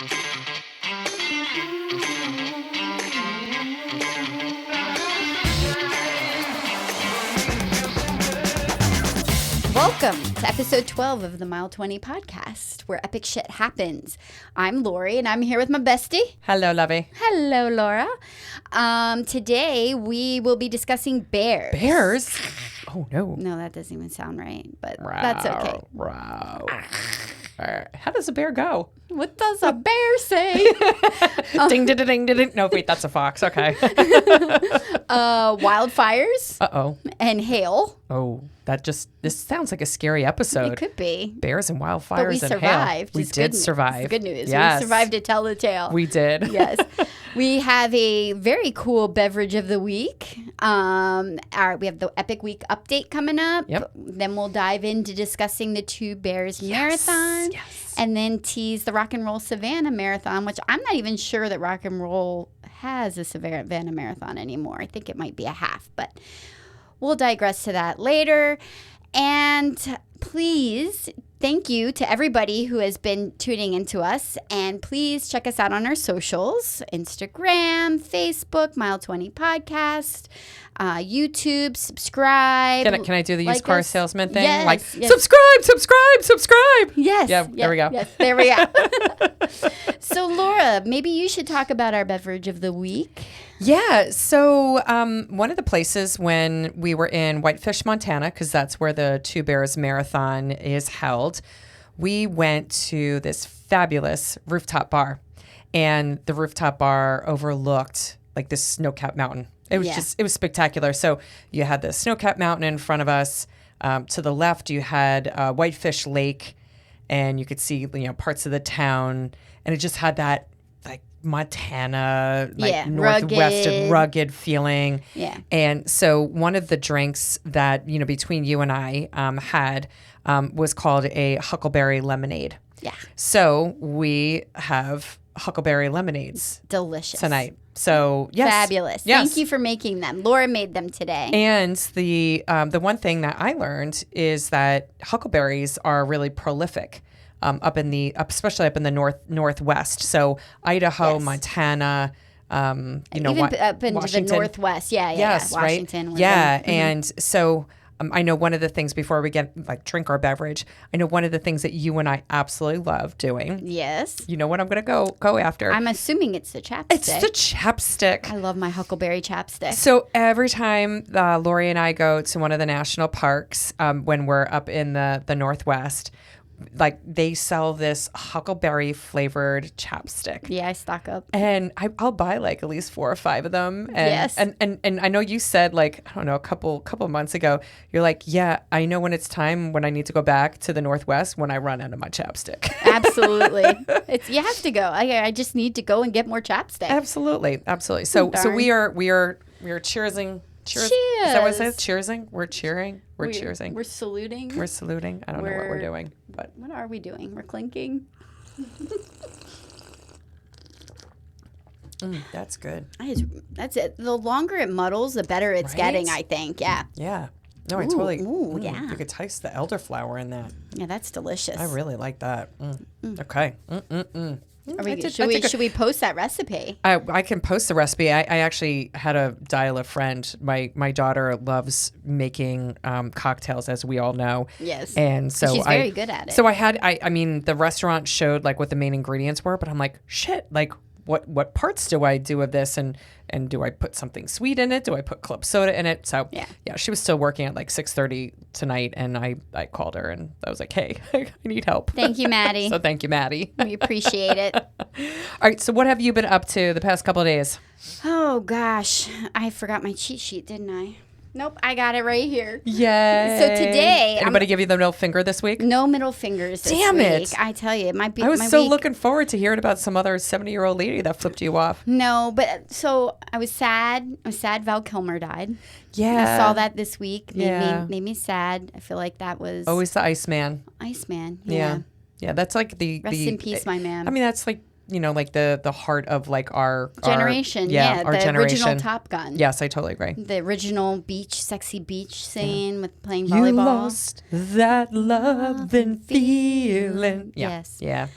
Welcome to episode 12 of the Mile 20 podcast, where epic shit happens. I'm Lorri, and I'm here with my bestie. Hello, lovey. Hello, Laura. Today, we will be discussing bears. Bears? Oh, no. No, that doesn't even sound right, but that's okay. How does a bear go? What does a bear say? Ding, ding, ding, ding, ding. No, wait, that's a fox. Okay. Wildfires. Uh-oh. And hail. Oh, this sounds like a scary episode. It could be. Bears and wildfires But we and survived. hail. We did survive. It's good news. Yes. We survived to tell the tale. We did. Yes. We have a very cool beverage of the week. We have the Epic Week update coming up. Yep. Then we'll dive into discussing the Two Bears Marathon. Yes. And then tease the Rock and Roll Savannah Marathon, which I'm not even sure that Rock and Roll has a Savannah Marathon anymore. I think it might be a half, but we'll digress to that later. And please, thank you to everybody who has been tuning into us. And please check us out on our socials, Instagram, Facebook, Mile 20 Podcast, YouTube, subscribe. Can I do the used car salesman thing? Yes, yes. Subscribe. Yes. Yeah, there we go. Yes, there we go. So, Laura, maybe you should talk about our beverage of the week. Yeah. So one of the places when we were in Whitefish, Montana, because that's where the Two Bears Marathon is held, we went to this fabulous rooftop bar. And the rooftop bar overlooked like this snow-capped mountain. It was it was spectacular. So you had the snow-capped mountain in front of us. To the left, you had Whitefish Lake, and you could see parts of the town. And it just had that like Montana, like northwestern rugged feeling. Yeah. And so one of the drinks that between you and I had was called a huckleberry lemonade. Yeah. So we have huckleberry lemonades. Delicious. Tonight. So, yes. Fabulous. Yes. Thank you for making them. Laura made them today. And the one thing that I learned is that huckleberries are really prolific especially up in the northwest. So Idaho, Yes. Montana, Even up into Washington. the northwest. Yeah. Yes, Washington. right? Oregon. Yeah. Mm-hmm. And so I know one of the things before we drink our beverage, I know one of the things that you and I absolutely love doing. Yes. You know what I'm going to go after? I'm assuming it's the chapstick. It's the chapstick. I love my huckleberry chapstick. So every time Lorri and I go to one of the national parks when we're up in the Northwest, like they sell this huckleberry flavored chapstick. Yeah, I stock up. And I'll buy like at least 4 or 5 of them. And, Yes. And I know you said like, I don't know, a couple months ago, you're like, yeah, I know when it's time when I need to go back to the Northwest when I run out of my chapstick. Absolutely. You have to go. I just need to go and get more chapstick. Absolutely. So we are cheersing. Cheers. Is that what it says? Cheersing? We're cheering. We're cheersing. We're saluting. We're saluting. I don't know what we're doing. But what are we doing? We're clinking. That's good. That's it. The longer it muddles, the better it's getting, I think. Yeah. Yeah. No, I totally. Yeah. You could taste the elderflower in that. Yeah, that's delicious. I really like that. Okay. Should we post that recipe? I can post the recipe. I actually had a dial-up friend. My daughter loves making cocktails, as we all know. Yes. And so she's very good at it. So I mean, the restaurant showed like what the main ingredients were, but I'm like, shit, like what parts do I do of this? And do I put something sweet in it? Do I put club soda in it? So yeah, she was still working at like 6:30 tonight, and I called her and I was like, hey, I need help. Thank you, Maddie. So thank you, Maddie. We appreciate it. All right, so what have you been up to the past couple of days? Oh gosh, I forgot my cheat sheet, didn't I? Nope, I got it right here. Yay. So today... Anybody give you the middle finger this week? No middle fingers this week. Damn it. I tell you, it might be I was my so week. looking forward to hearing about some other 70-year-old lady that flipped you off. No, but so I was sad. I was sad Val Kilmer died. Yeah. I saw that this week. Made me sad. I feel like that was... Always the Iceman. Iceman, yeah. Yeah, that's like the... Rest in peace, my man. I mean, that's like, you know, like the heart of like our generation. Our the generation. Original Top Gun. Yes, I totally agree. The original sexy beach scene with playing volleyball. You lost that love and feeling. Yeah. Yes. Yeah.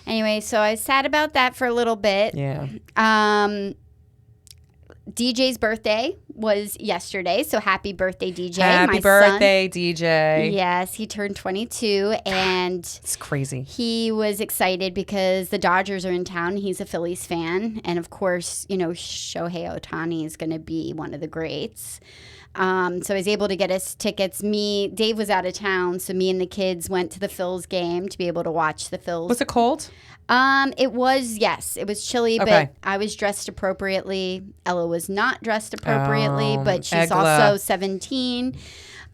Anyway, so I was sad about that for a little bit. Yeah. DJ's birthday was yesterday, so happy birthday, DJ. Happy birthday, DJ. Yes, he turned 22, and it's crazy. He was excited because the Dodgers are in town. He's a Phillies fan, and of course, Shohei Ohtani is going to be one of the greats. So I was able to get us tickets. Dave was out of town, so me and the kids went to the Phils game to be able to watch the Phils. Was it cold? It was chilly, Okay. but I was dressed appropriately. Ella was not dressed appropriately, but she's Egla. also 17.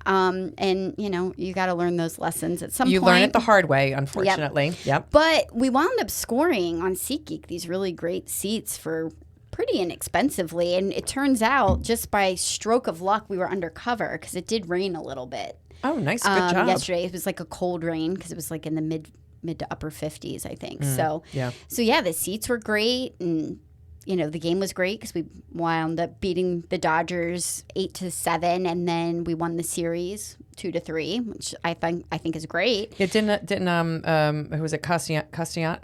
And you got to learn those lessons at some point. You learn it the hard way, unfortunately. Yep. But we wound up scoring on SeatGeek these really great seats for pretty inexpensively. And it turns out, just by stroke of luck, we were undercover because it did rain a little bit. Oh, nice. Good job. Yesterday. It was like a cold rain because it was like in the mid to upper 50s, I think. So the seats were great, and the game was great because we wound up beating the Dodgers 8-7, and then we won the series 2-3, which I think is great. It didn't who was it? Castellano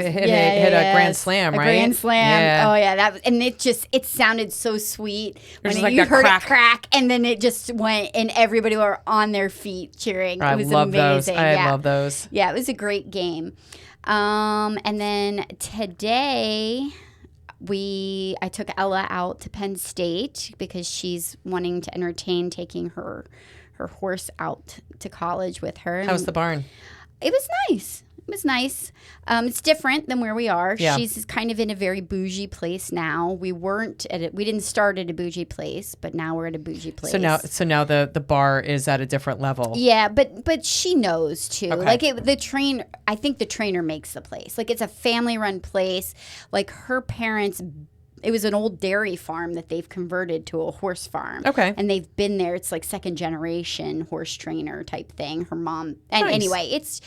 hit a grand slam, right? A grand slam. Yeah. Oh yeah, and it sounded so sweet when like you that heard crack. it crack, and then it just went, and everybody were on their feet cheering. It was love amazing. those. I love those. Yeah, it was a great game. And then today I took Ella out to Penn State because she's wanting to entertain taking her horse out to college with her. How's the barn? It was nice. It was nice. It's different than where we are. Yeah. She's kind of in a very bougie place now. We didn't start at a bougie place, but now we're at a bougie place. So now the bar is at a different level. Yeah, but she knows too. Okay. Like I think the trainer makes the place. Like, it's a family-run place. Like, her parents. It was an old dairy farm that they've converted to a horse farm. Okay. And they've been there. It's like second generation horse trainer type thing. Her mom. And Nice. Anyway, it's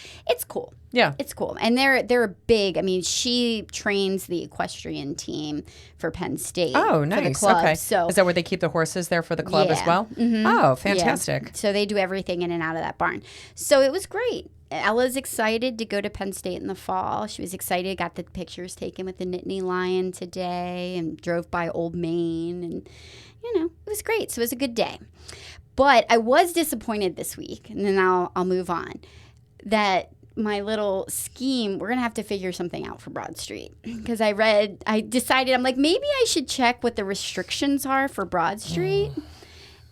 cool. Yeah. It's cool. And they're big. I mean, she trains the equestrian team for Penn State. Oh, For the nice. club. Okay. So Is that where they keep the horses there for the club as Yeah. well? Mhm. Oh, fantastic. yeah. So they do everything in and out of that barn. So it was great. Ella's excited to go to Penn State in the fall. She was excited, got the pictures taken with the Nittany Lion today, and drove by Old Main, and it was great. So it was a good day. But I was disappointed this week, and then I'll move on, that my little scheme, we're going to have to figure something out for Broad Street. Because I decided, I'm like, maybe I should check what the restrictions are for Broad Street.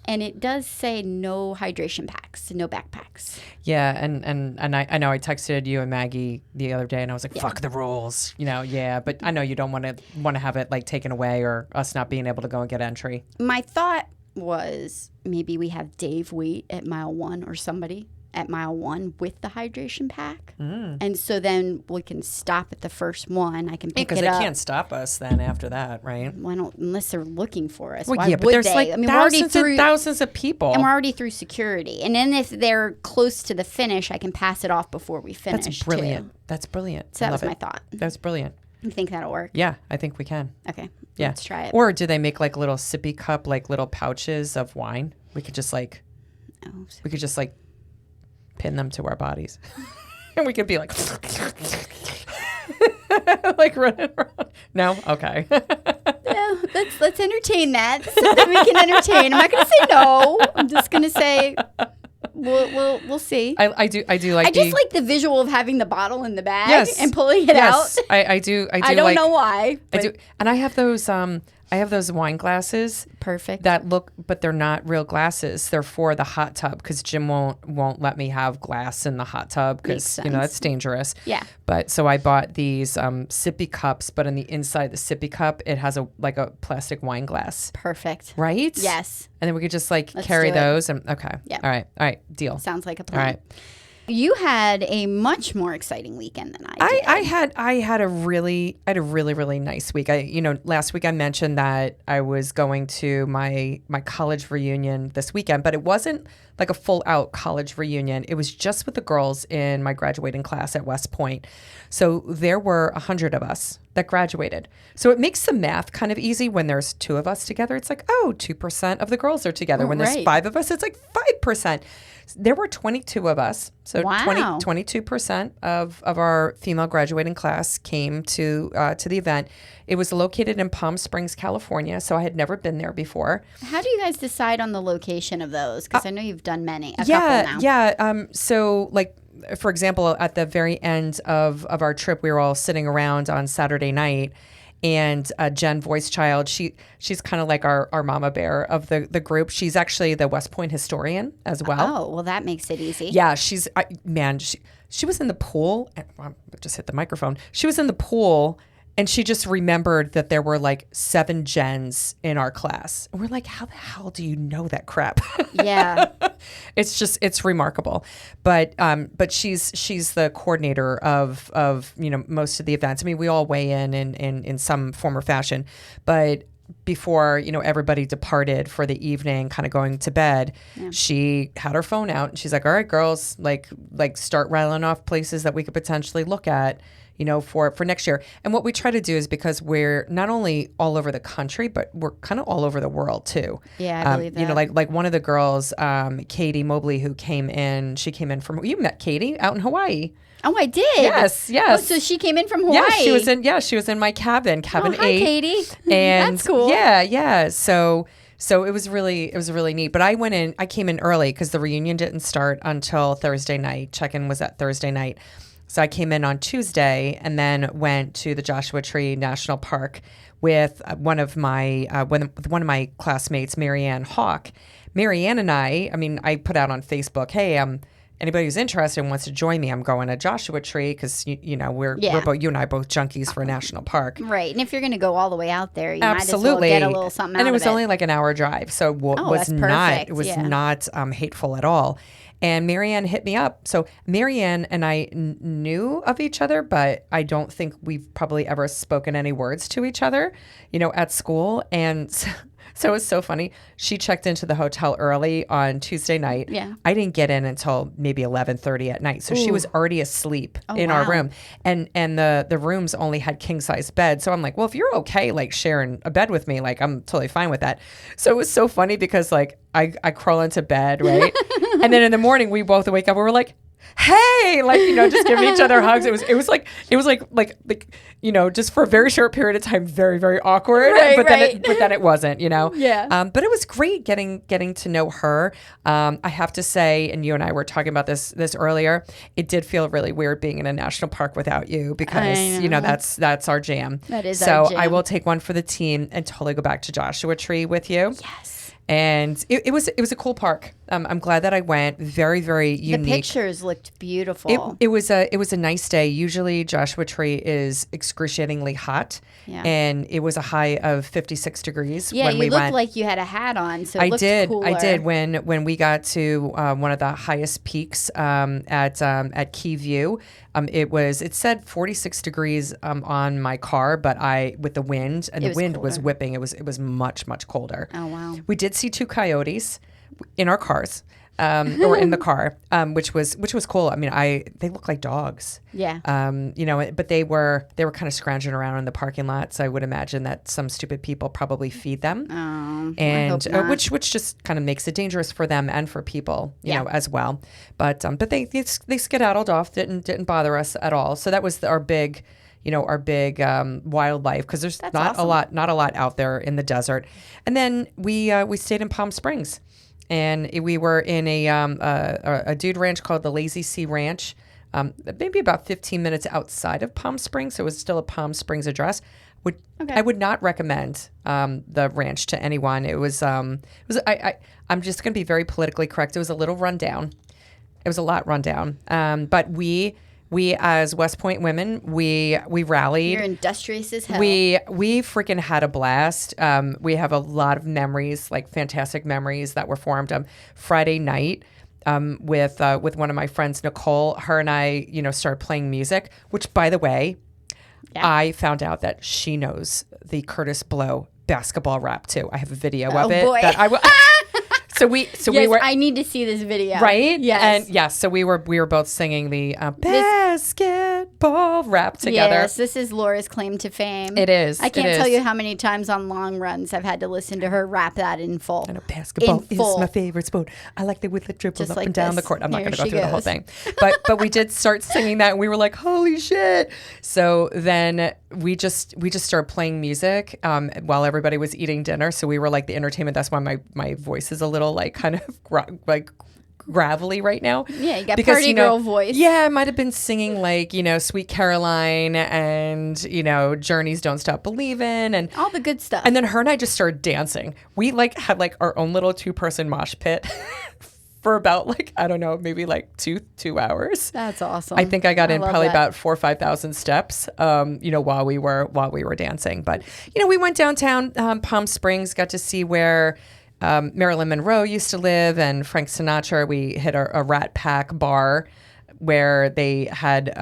And it does say no hydration packs, no backpacks. Yeah, and I know I texted you and Maggie the other day, and I was like, "Fuck the rules," But I know you don't want to have it like taken away or us not being able to go and get entry. My thought was maybe we have Dave wait at mile 1 or somebody at mile 1 with the hydration pack, and so then we can stop at the first one. I can pick Because it they up. can't stop us then after that, right? Why don't, unless they're looking for us? Well, Why yeah, but would there's they? like I mean, we're already thousands through. and thousands of people. And we're already through security. And then if they're close to the finish, I can pass it off before we finish. That's brilliant. Too. That's brilliant. So that Love was my it. thought. That's brilliant. You think that'll work? Yeah, I think we can. Okay. Yeah. Let's try it. Or do they make like little sippy cup, like little pouches of wine? We could just like pin them to our bodies. And we could be like like running around. No? Okay. Yeah, let's entertain that. Something we can entertain. I'm not going to say no. I'm just going to say we'll see. I do like I just like the visual of having the bottle in the bag Yes. and pulling it out. I do I don't know why. I do. And I have those wine glasses Perfect. that look, but they're not real glasses. They're for the hot tub because Jim won't let me have glass in the hot tub because Makes sense. that's dangerous. Yeah. But so I bought these sippy cups, but on the inside of the sippy cup it has a plastic wine glass. Perfect. Right? Yes. And then we could just Let's carry do it. those and okay. Yeah. All right. Deal. Sounds like a All plan. right. You had a much more exciting weekend than I did. I had a really nice week. Last week I mentioned that I was going to my college reunion this weekend, but it wasn't like a full out college reunion. It was just with the girls in my graduating class at West Point. So there were 100 of us. that graduated. So it makes the math kind of easy when there's 2 of us together. It's like, 2% of the girls are together. When there's 5 of us, it's like 5%. There were 22 of us. So Wow. 22% of our female graduating class came to the event. It was located in Palm Springs, California. So I had never been there before. How do you guys decide on the location of those? Because I know you've done a couple now. Yeah. So like, for example, at the very end of our trip, we were all sitting around on Saturday night. And Jen Voicechild, she's kind of like our mama bear of the group. She's actually the West Point historian as well. Oh, well, that makes it easy. Yeah, she was in the pool. I just hit the microphone. She was in the pool, and she just remembered that there were like 7 Jens in our class. And we're like, how the hell do you know that crap? Yeah. It's remarkable. But she's the coordinator of most of the events. I mean, we all weigh in some form or fashion. But before, everybody departed for the evening, kind of going to bed, she had her phone out and she's like, all right, girls, like start rattling off places that we could potentially look at, for next year. And what we try to do is, because we're not only all over the country, but we're kind of all over the world too. Yeah, I believe that. Like one of the girls, Katie Mobley, who came in from, you met Katie out in Hawaii. Oh, I did. Yes. Oh, so she came in from Hawaii. Yeah, she was in my cabin hi, 8. Katie. And that's cool. Yeah. So it was really neat. But I came in early because the reunion didn't start until Thursday night. Check-in was at Thursday night. So I came in on Tuesday and then went to the Joshua Tree National Park with one of my classmates, Marianne Hawk. Marianne and I put out on Facebook, hey, anybody who's interested and wants to join me, I'm going to Joshua Tree because we're both, you and I both junkies for a national park. Right, and if you're going to go all the way out there, you Absolutely. might as well get a little something out of it. And it was only like an hour drive, so it was not hateful at all. And Marianne hit me up. So Marianne and I knew of each other, but I don't think we've probably ever spoken any words to each other, at school. And so it was so funny. She checked into the hotel early on Tuesday night. Yeah. I didn't get in until maybe 11:30 at night. So she was already asleep in our room. And the rooms only had king size beds. So I'm like, well, if you're okay, like sharing a bed with me, like I'm totally fine with that. So it was so funny because like I crawl into bed, right? And then in the morning we both wake up and we're like, hey, like, just giving each other hugs. It was like, just for a very short period of time, very, very awkward. Right, but then it wasn't, Yeah. But it was great getting to know her. I have to say, and you and I were talking about this earlier, it did feel really weird being in a national park without you because, that's our jam. That is our jam. So I will take one for the team and totally go back to Joshua Tree with you. Yes. And it was a cool park. I'm glad that I went. Very, very unique. The pictures looked beautiful. It was a nice day. Usually Joshua Tree is excruciatingly hot. Yeah. And it was a high of 56 degrees yeah, when we you went. looked like you had a hat on, so it I looked did. cooler. I did. When we got to one of the highest peaks at Key View, it said 46 degrees on my car, but with the wind, and the wind was whipping. It was much, much colder. Oh wow. We did see 2 coyotes in our cars. Or in the car, which was cool. I mean, they look like dogs. Yeah. But they were kind of scrounging around in the parking lot. So I would imagine that some stupid people probably feed them. Oh, and I hope not. which just kind of makes it dangerous for them and for people, you know, as well. But they skedaddled off, didn't bother us at all. So that was our big wildlife, because there's not a lot out there in the desert. And then we stayed in Palm Springs. And we were in a dude ranch called the Lazy Sea Ranch, maybe about 15 minutes outside of Palm Springs. So it was still a Palm Springs address. I would not recommend the ranch to anyone. I'm just going to be very politically correct. It was a little rundown. It was a lot rundown. But we as West Point women, we rallied. You're industrious as hell. We freaking had a blast. We have a lot of memories, like fantastic memories that were formed. Friday night, with one of my friends, Nicole, her and I, started playing music. Which, by the way, I found out that she knows the Curtis Blow basketball rap too. I have a video of it boy. that I will. Yes, were I need to see this video. right. Yes. And so we were both singing the basketball rap together. Yes, this is Laura's claim to fame. It is. I can't tell you how many times on long runs I've had to listen to her rap that in full. I know basketball is my favorite sport. I like the with the dribble Just up like and down this. the court. I'm not Here going to go she through the whole goes. thing, but we did start singing that, and we were like, "Holy shit!" So then we just started playing music while everybody was eating dinner. So we were like the entertainment. That's why my voice is a little like kind of like gravelly right now. Yeah, you got party girl voice. Yeah, I might have been singing like, Sweet Caroline and, Journey's Don't Stop Believin' and all the good stuff. And then her and I just started dancing. We like had like our own little 2-person mosh pit for about like, I don't know, maybe like two hours. That's awesome. I think I got in love probably that. about 4,000 or 5,000 steps, while we were dancing. But, we went downtown, Palm Springs, got to see where Marilyn Monroe used to live, and Frank Sinatra. We hit a Rat Pack bar where they had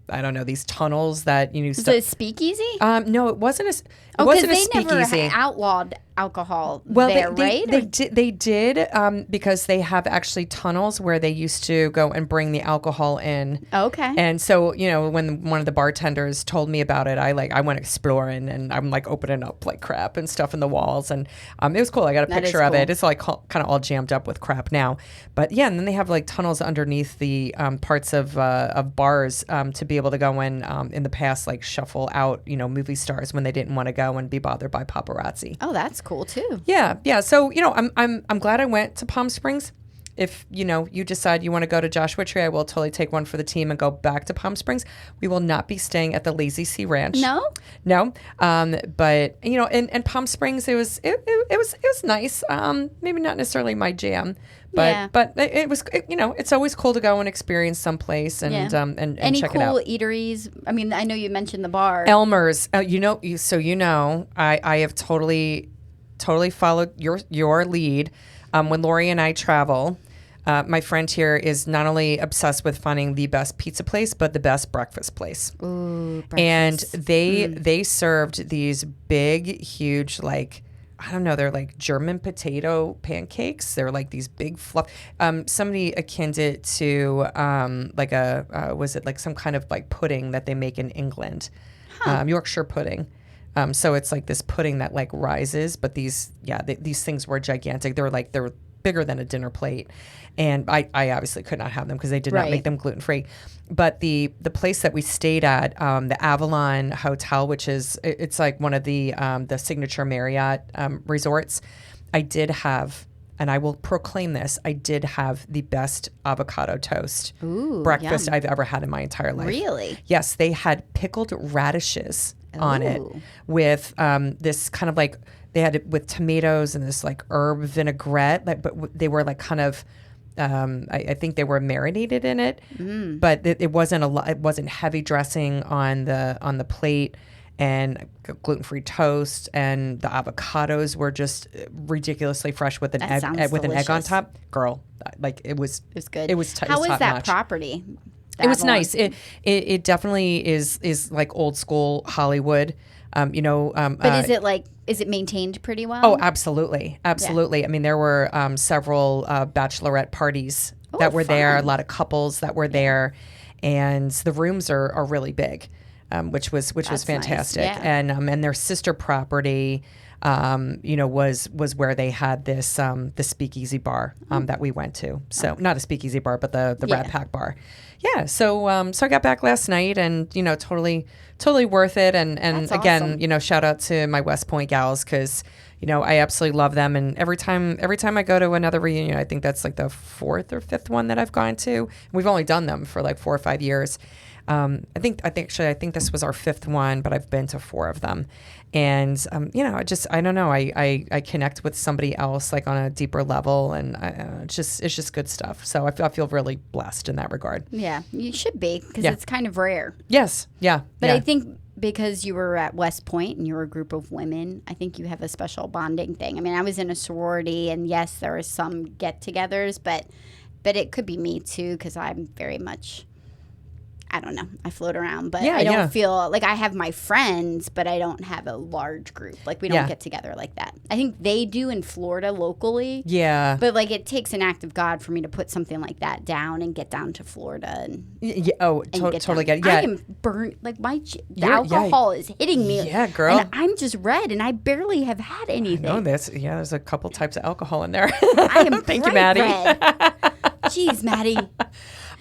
I don't know, these tunnels that Is it a speakeasy? No, it wasn't a Because a they never speakeasy. outlawed alcohol Well, there, they right? did because they have actually tunnels where they used to go and bring the alcohol in. Okay. And so, when one of the bartenders told me about it, I went exploring, and I'm like opening up like crap and stuff in the walls, and it was cool. I got a That is picture of cool. it. It's like kind of all jammed up with crap now, but yeah. And then they have like tunnels underneath the parts of bars to be able to go in the past, like shuffle out movie stars when they didn't want to go and be bothered by paparazzi. Oh, that's cool too. Yeah. So I'm glad I went to Palm Springs. If you decide you want to go to Joshua Tree, I will totally take one for the team and go back to Palm Springs. We will not be staying at the Lazy Sea Ranch. No. But in Palm Springs, it was nice. Maybe not necessarily my jam, but it was. It's always cool to go and experience someplace and Any check cool it out. eateries? I mean, I know you mentioned the bar. Elmer's. I have totally followed your lead. When Lorri and I travel, my friend here is not only obsessed with finding the best pizza place, but the best breakfast place. Ooh, And breakfast. they served these big, huge, like, I don't know, they're like German potato pancakes. They're like these big fluff. Somebody akined it to was it like some kind of like pudding that they make in England, Yorkshire pudding. So it's like this pudding that like rises, but these things were gigantic. They're bigger than a dinner plate, and I obviously could not have them because they did not make them gluten free. But the place that we stayed at, the Avalon Hotel, which is it's like one of the signature Marriott resorts, I did have. And I will proclaim this, I did have the best avocado toast breakfast I've ever had in my entire life. Really? Yes, they had pickled radishes on it with this kind of like, they had it with tomatoes and this like herb vinaigrette, but they were like kind of, I think they were marinated in it, but it wasn't it wasn't heavy dressing on the plate. And gluten-free toast, and the avocados were just ridiculously fresh with an egg on top. Girl, like it was good. It was How was that top-notch. property? It was nice. It definitely is like old school Hollywood. But is it maintained pretty well? Oh, absolutely. I mean, there were several bachelorette parties that were there. A lot of couples that were there, and the rooms are really big. Which was fantastic, nice. Yeah. And their sister property, was where they had this the speakeasy bar that we went to. So not a speakeasy bar, but the Rat Pack bar. Yeah. So I got back last night, and totally worth it. And That's again, awesome. shout out to my West Point gals because I absolutely love them. And every time I go to another reunion, I think that's like the 4th or 5th one that I've gone to. We've only done them for like 4 or 5 years. I think this was our 5th one, but I've been to 4 of them, and I don't know, I connect with somebody else like on a deeper level, and it's just good stuff. So I feel really blessed in that regard. Yeah, you should be because it's kind of rare. Yes, yeah, But yeah. I think because you were at West Point and you were a group of women, I think you have a special bonding thing. I mean, I was in a sorority, and yes, there are some get-togethers, but it could be me too because I'm very much I don't know. I float around, but Yeah, I don't yeah. feel like I have my friends, but I don't have a large group. Like we don't Yeah. get together like that. I think they do in Florida locally. Yeah. But like it takes an act of God for me to put something like that down and get down to Florida and Oh, totally get it. Yeah. I am burnt. Like the Yeah. alcohol is hitting me. Yeah, girl. And I'm just red, and I barely have had anything. No, there's a couple types of alcohol in there. I am Thank you, bright Maddie. red. Jeez, Maddie.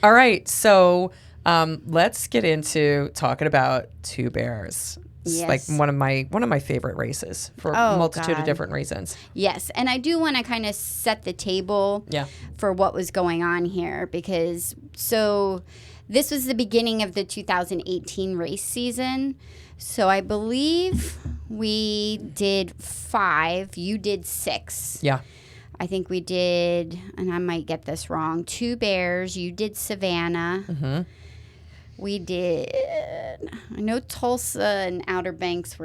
All right, so let's get into talking about Two Bears. It's Yes. like one of my favorite races for a Oh, multitude God. of different reasons. Yes, and I do want to kind of set the table Yeah. for what was going on here because this was the beginning of the 2018 race season. So I believe we did 5. You did 6. Yeah. I think we did, and I might get this wrong, 2 Bears. You did Savannah. Mm-hmm. We did, I know Tulsa and Outer Banks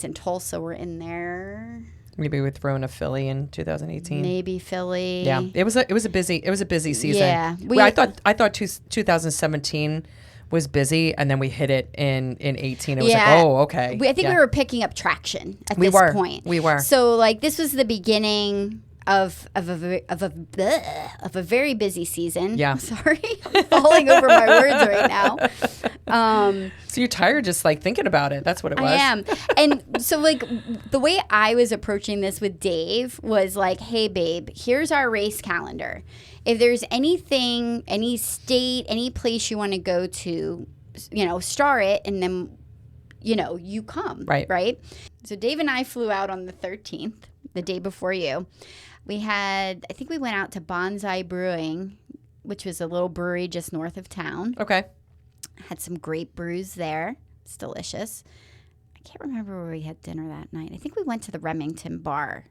and Tulsa were in there. Maybe we throw in a Philly in 2018. Maybe Philly. Yeah, it was a busy season. Yeah, I thought 2017 was busy, and then we hit it in 18. It was like, oh, okay. I think we were picking up traction at this point. We were. So like this was the beginning of a very busy season. Yeah. Sorry, I'm falling over my words right now. So you're tired just like thinking about it. That's what it was. I am. And so like the way I was approaching this with Dave was like, hey babe, here's our race calendar. If there's anything, any state, any place you want to go to, star it and then, you come. Right. Right. So Dave and I flew out on the 13th, the day before you. I think we went out to Bonsai Brewing, which was a little brewery just north of town. Okay. Had some great brews there. It's delicious. I can't remember where we had dinner that night. I think we went to the Remington Bar.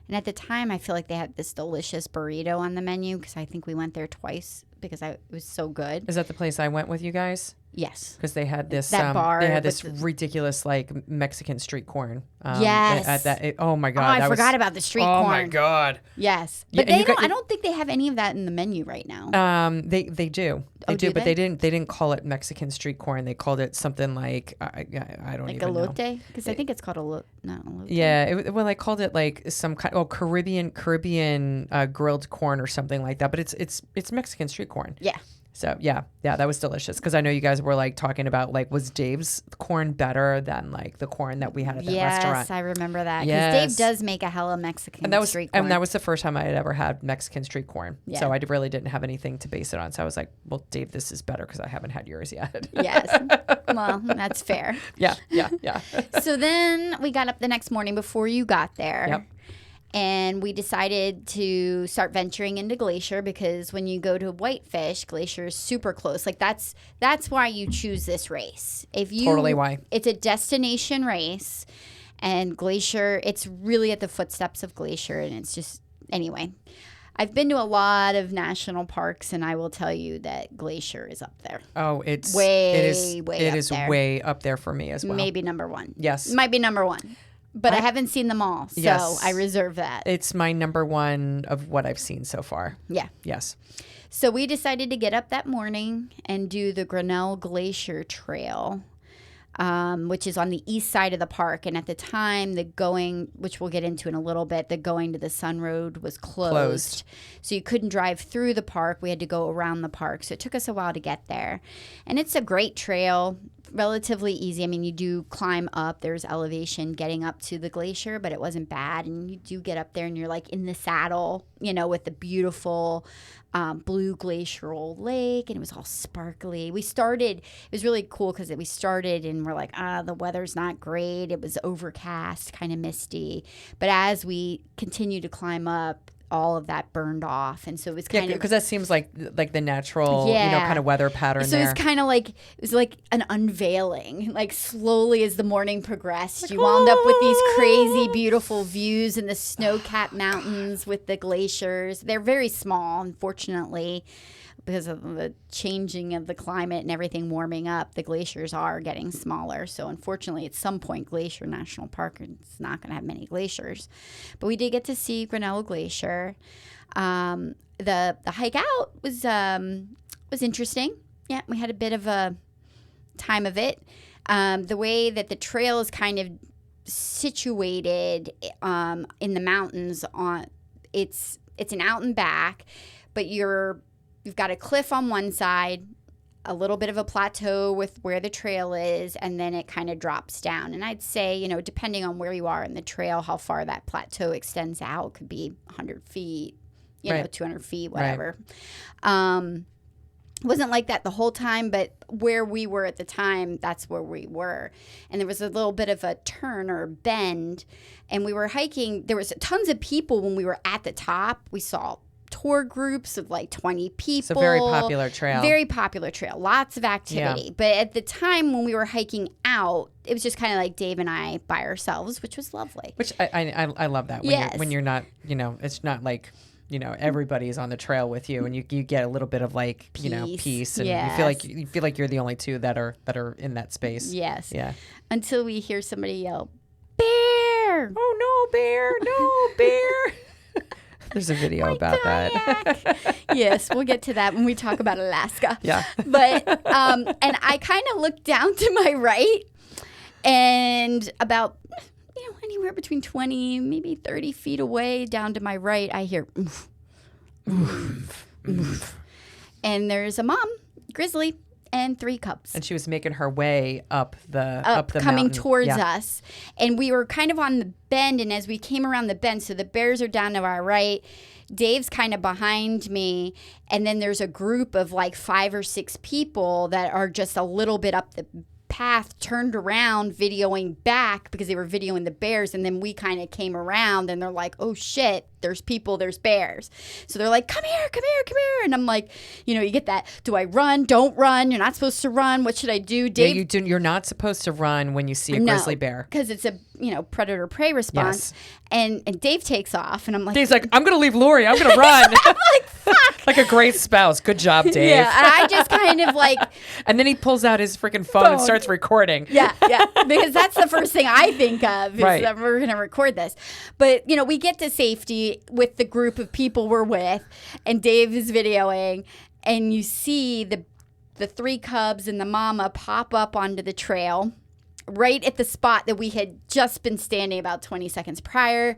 And at the time, I feel like they had this delicious burrito on the menu because I think we went there twice because it was so good. Is that the place I went with you guys? Yes. Because they had this bar they had this with ridiculous like Mexican street corn. Yes. Oh my god. I forgot about the street corn. Oh my god. Yes. Yeah, But and I don't think they have any of that in the menu right now. They do. They do, do but they? they didn't call it Mexican street corn. They called it something like I don't Like even know. elote? Because I think it's called elote. Yeah, they called it like some kind Caribbean grilled corn or something like that. But it's Mexican street corn. Yeah. So yeah, that was delicious because I know you guys were like talking about like was Dave's corn better than like the corn that we had at that restaurant? Yes, I remember that. Because Yes. Dave does make a hella Mexican street corn. And that was the first time I had ever had Mexican street corn. Yeah. So I really didn't have anything to base it on. So I was like, well, Dave, this is better because I haven't had yours yet. Yes. Well, that's fair. Yeah. So then we got up the next morning before you got there. Yep. And we decided to start venturing into Glacier because when you go to Whitefish, Glacier is super close. Like that's why you choose this race. Totally why. It's a destination race, and Glacier, it's really at the footsteps of Glacier, and it's just anyway. I've been to a lot of national parks, and I will tell you that Glacier is up there. Oh, it is way up there for me as well. Maybe number 1. Yes. Might be number 1. But I haven't seen them all, so Yes. I reserve that. It's my number one of what I've seen so far. Yeah. Yes. So we decided to get up that morning and do the Grinnell Glacier Trail, which is on the east side of the park. And at the time, which we'll get into in a little bit, the going to the Sun Road was closed. So you couldn't drive through the park. We had to go around the park. So it took us a while to get there. And it's a great trail. Relatively easy. I mean, you do climb up. There's elevation getting up to the glacier, but it wasn't bad. And you do get up there and you're like in the saddle, with the beautiful blue glacial lake, and it was all sparkly. It was really cool because we started and we're like, the weather's not great. It was overcast, kind of misty. But as we continued to climb up, all of that burned off, and so it was kind of because that seems like the natural kind of weather pattern. So there. it's kind of like an unveiling. Like slowly as the morning progressed, you wound up with these crazy, beautiful views in the snow-capped mountains with the glaciers. They're very small, unfortunately, because of the changing of the climate and everything warming up. The glaciers are getting smaller. So unfortunately, at some point, Glacier National Park is not going to have many glaciers. But we did get to see Grinnell Glacier. The hike out was interesting. Yeah, we had a bit of a time of it. The way that the trail is kind of situated in the mountains, it's an out and back, but you've got a cliff on one side, a little bit of a plateau with where the trail is, and then it kind of drops down. And I'd say, depending on where you are in the trail, how far that plateau extends out, could be 100 feet, 200 feet, whatever. Right. Wasn't like that the whole time, but where we were at the time, that's where we were. And there was a little bit of a turn or a bend, and we were hiking. There was tons of people when we were at the top. We saw tour groups of like 20 people. It's a very popular trail. Very popular trail. Lots of activity. Yeah. But at the time when we were hiking out, it was just kind of like Dave and I by ourselves, which was lovely. Which I love that. When you're not, it's not like, everybody's on the trail with you, and you get a little bit of like, peace, and you feel like you're the only two that are in that space. Yes. Yeah. Until we hear somebody yell, "Bear!" Oh, no, bear! No, bear! There's a video about that. Yes, we'll get to that when we talk about Alaska. Yeah. But, and I kind of looked down to my right, and about, anywhere between 20, maybe 30 feet away down to my right, I hear, oof, oof, oof. And there's a mom, grizzly, and 3 cubs. And she was making her way up the coming mountain. Towards us. And we were kind of on the bend, and as we came around the bend, so the bears are down to our right, Dave's kind of behind me, and then there's a group of like 5 or 6 people that are just a little bit up the path, turned around videoing back because they were videoing the bears, and then we kind of came around and they're like, oh shit, there's people, there's bears. So they're like, come here, and I'm like, you get that, do I run, don't run, you're not supposed to run, what should I do? Dave, you're not supposed to run when you see a grizzly bear, because it's a predator prey response. Yes. And Dave takes off, and I'm like, Dave's like, I'm gonna leave Lori, I'm gonna run. I'm like, fuck. Like a great spouse. Good job, Dave. Yeah, and I just kind of like, and then he pulls out his freaking phone and starts recording. Yeah, because that's the first thing I think of is that we're gonna record this. But we get to safety with the group of people we're with, and Dave is videoing, and you see the 3 cubs and the mama pop up onto the trail right at the spot that we had just been standing about 20 seconds prior,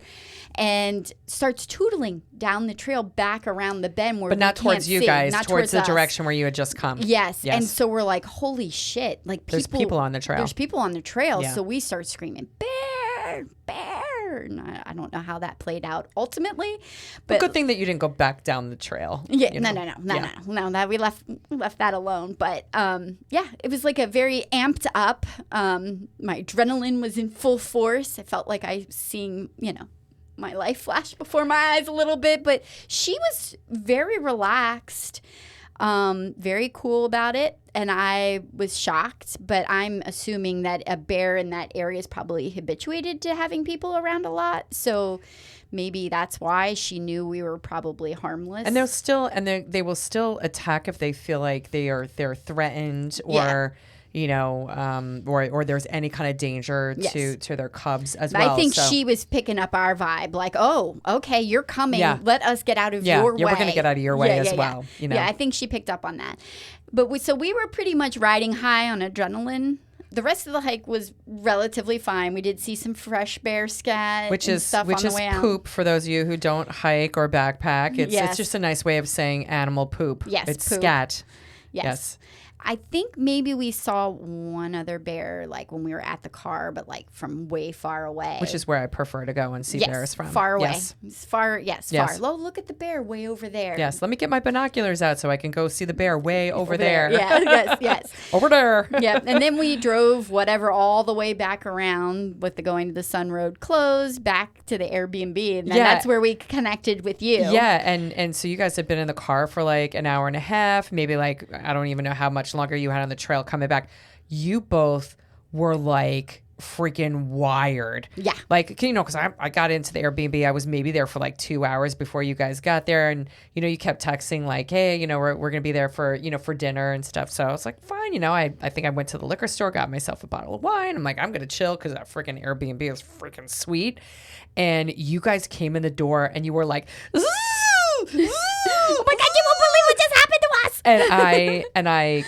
and starts tootling down the trail back around the bend where but not towards you guys, towards the us. direction where you had just come. Yes. And so we're like, holy shit, like there's people on the trail. There's people on the trail. Yeah. So we start screaming, bear, bear. And I don't know how that played out ultimately, but good thing that you didn't go back down the trail. Yeah, no, that we left that alone. But it was like a very amped up. My adrenaline was in full force. I felt like I was seeing, my life flash before my eyes a little bit. But she was very relaxed, very cool about it. And I was shocked, but I'm assuming that a bear in that area is probably habituated to having people around a lot. So maybe that's why she knew we were probably harmless. And they will still attack if they feel like they're threatened or or there's any kind of danger to their cubs as well. I think she was picking up our vibe, like, oh, okay, you're coming. Yeah. Let us get out of your way. Yeah, we're going to get out of your way as well. Yeah, I think she picked up on that. But we were pretty much riding high on adrenaline. The rest of the hike was relatively fine. We did see some fresh bear scat, which is poop for those of you who don't hike or backpack. It's just a nice way of saying animal poop. Yes, it's poop. Scat. Yes. I think maybe we saw one other bear, like when we were at the car, but like from way far away. Which is where I prefer to go and see bears from. Far away. Far. Oh, look at the bear way over there. Yes. Let me get my binoculars out so I can go see the bear way over there. Yeah. Yes. Over there. Yeah. And then we drove all the way back around with the Going to the Sun Road closed back to the Airbnb. And then that's where we connected with you. Yeah. And so you guys had been in the car for like an hour and a half, maybe like, I don't even know how much longer you had on the trail coming back. You both were like freaking wired. Yeah. Like, because I got into the Airbnb. I was maybe there for like 2 hours before you guys got there. And, you kept texting like, hey, we're going to be there for, for dinner and stuff. So I was like, fine. I think I went to the liquor store, got myself a bottle of wine. I'm like, I'm going to chill because that freaking Airbnb is freaking sweet. And you guys came in the door and you were like, oh my God, you won't believe what just happened to us. I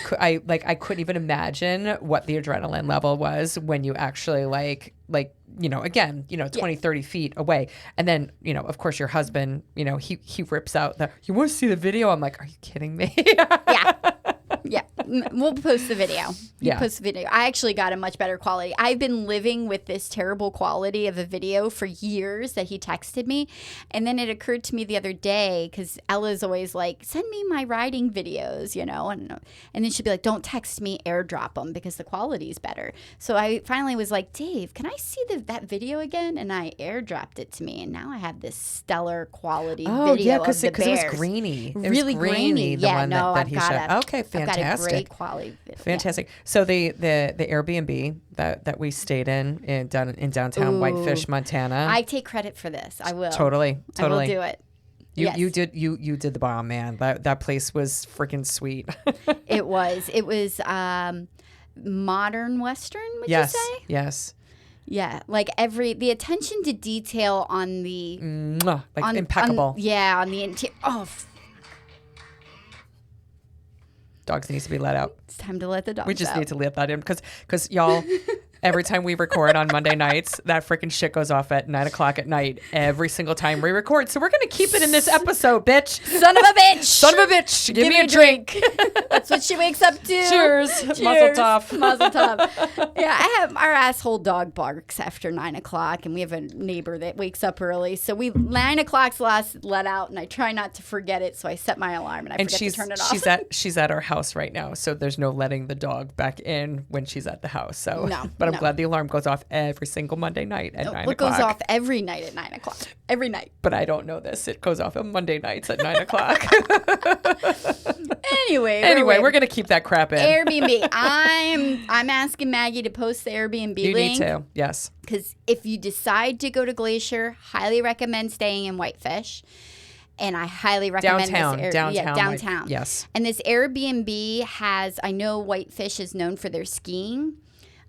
couldn't even imagine what the adrenaline level was when you actually again, 20, 30 feet away. And then, of course your husband, he rips out you want to see the video? I'm like, are you kidding me? Yeah. Yeah, we'll post the video. Post the video. I actually got a much better quality. I've been living with this terrible quality of a video for years that he texted me. And then it occurred to me the other day, because Ella's always like, send me my riding videos, and then she'd be like, don't text me, airdrop them because the quality's better. So I finally was like, Dave, can I see that video again? And I airdropped it to me. And now I have this stellar quality video of the bears. It was grainy. Really grainy. The one that he showed. Okay, fantastic. I've got a great quality video. Fantastic. Yeah. So the Airbnb that we stayed in downtown Whitefish, Montana. I take credit for this. I will. Totally. I will do it. You did the bomb, man. That place was freaking sweet. It was modern Western, would you say? Yes. Yeah, like the attention to detail on the impeccable. On the interior. Oh, dogs needs to be let out. It's time to let the dogs out. We just need to let that in because y'all, every time we record on Monday nights, that freaking shit goes off at 9:00 at night every single time we record. So we're going to keep it in this episode, bitch. Son of a bitch. Son of a bitch. Give me a drink. That's what she wakes up to. Cheers. Mazel tov. Mazel tov. Yeah, our asshole dog barks after 9:00, and we have a neighbor that wakes up early. So 9:00's last let out, and I try not to forget it. So I set my alarm, and I forget to turn it off. She's at our house right now, so there's no letting the dog back in when she's at the house. So but I'm glad the alarm goes off every single Monday night at 9:00. It goes off every night at 9:00. Every night. But I don't know this. It goes off on Monday nights at 9:00. Anyway, we're gonna keep that crap in. Airbnb. I'm asking Maggie to post the Airbnb link. You need to, yes. Because if you decide to go to Glacier, highly recommend staying in Whitefish. And I highly recommend downtown. Yes. And this Airbnb I know Whitefish is known for their skiing.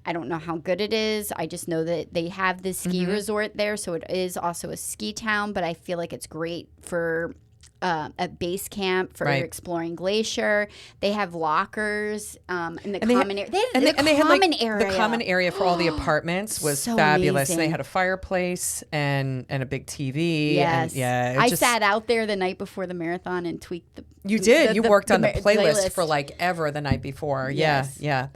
I don't know how good it is. I just know that they have this ski resort there. So it is also a ski town, but I feel like it's great for a base camp for exploring Glacier. They have lockers in the common area. The common area for all the apartments was so fabulous. Amazing. They had a fireplace and a big TV. Yes. And, I sat out there the night before the marathon and tweaked the. You did. You worked on the playlist for ever the night before. Yes. Yeah.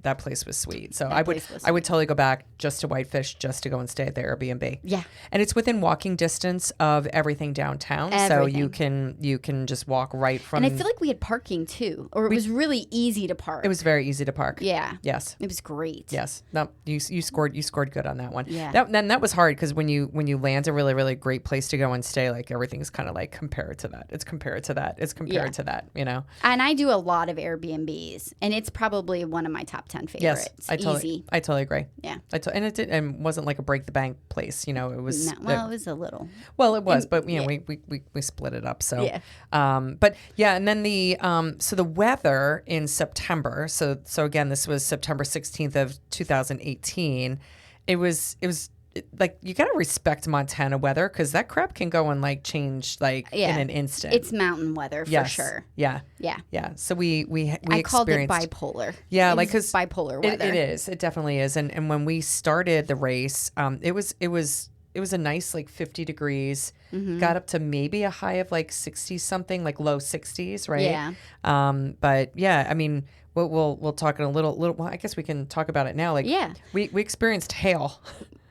That place was sweet. So I would totally go back just to Whitefish just to go and stay at the Airbnb. Yeah. And it's within walking distance of everything downtown. So you can just walk right from. And I feel like we had parking too, or it was really easy to park. It was very easy to park. Yeah. Yes. It was great. Yes. No, you scored good on that one. Yeah. That was hard because when you land a really, really great place to go and stay, like everything's kind of like compared to that. It's compared to that. It's compared to that, And I do a lot of Airbnbs, and it's probably one of my top 10 favorites. Yes, I totally agree. Yeah. And wasn't like a break the bank place, It was. No, well, it was a little. Well, it was, but we split it up. So, and then the weather in September. So again, this was September 16th of 2018. It was. Like you gotta respect Montana weather because that crap can go and change in an instant. It's mountain weather for sure. Yeah. So we I called it bipolar. Yeah, because bipolar weather. It is. It definitely is. And when we started the race, it was a nice 50 degrees. Got up to maybe a high of 60 something, low 60s, right? Yeah. But yeah, I mean. We'll talk in a little. Well, I guess we can talk about it now. We experienced hail.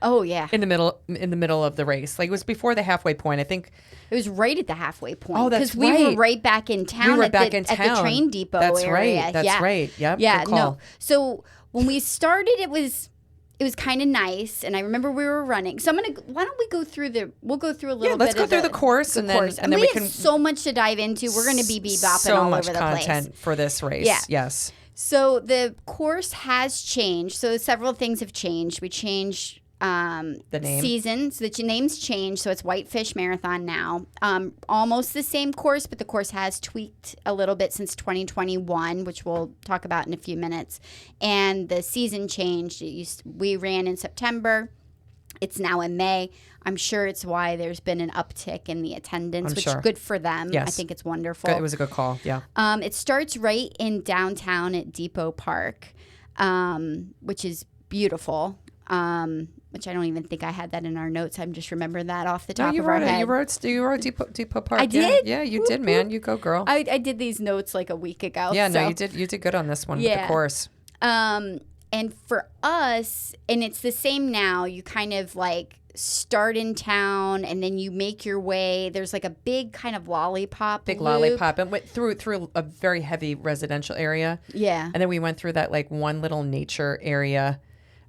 Oh yeah. In the middle of the race, it was before the halfway point. I think it was right at the halfway point. Oh, that's right. Because we were right back in town. We were at back the, in town at the train depot That's area. Right. That's right. Yep. Yeah. No. So when we started, it was kind of nice, and I remember we were running. So why don't we go through we'll go through a little bit. Let's go through the course, and then we have so much to dive into. We're going to be bebopping all over the place. So much content for this race. Yeah. Yes. So the course has changed. So several things have changed. We changed the name. Seasons. The name's changed. So it's Whitefish Marathon now. Almost the same course, but the course has tweaked a little bit since 2021, which we'll talk about in a few minutes. And the season changed. We ran in September. It's now in May. I'm sure it's why there's been an uptick in the attendance, which is good for them. Yes. I think it's wonderful. Good. It was a good call. Yeah. It starts right in downtown at Depot Park, which is beautiful. Which I don't even think I had that in our notes. I'm just remembering that off the top of our head. You wrote Depot Park. I did? Yeah, you did, man. You go, girl. I did these notes like a week ago. Yeah, so. no, you did good on this one with the course. And for us, and it's the same now, you kind of like start in town and then you make your way. There's like a big kind of lollipop lollipop, and went through a very heavy residential area. Yeah. And then we went through that like one little nature area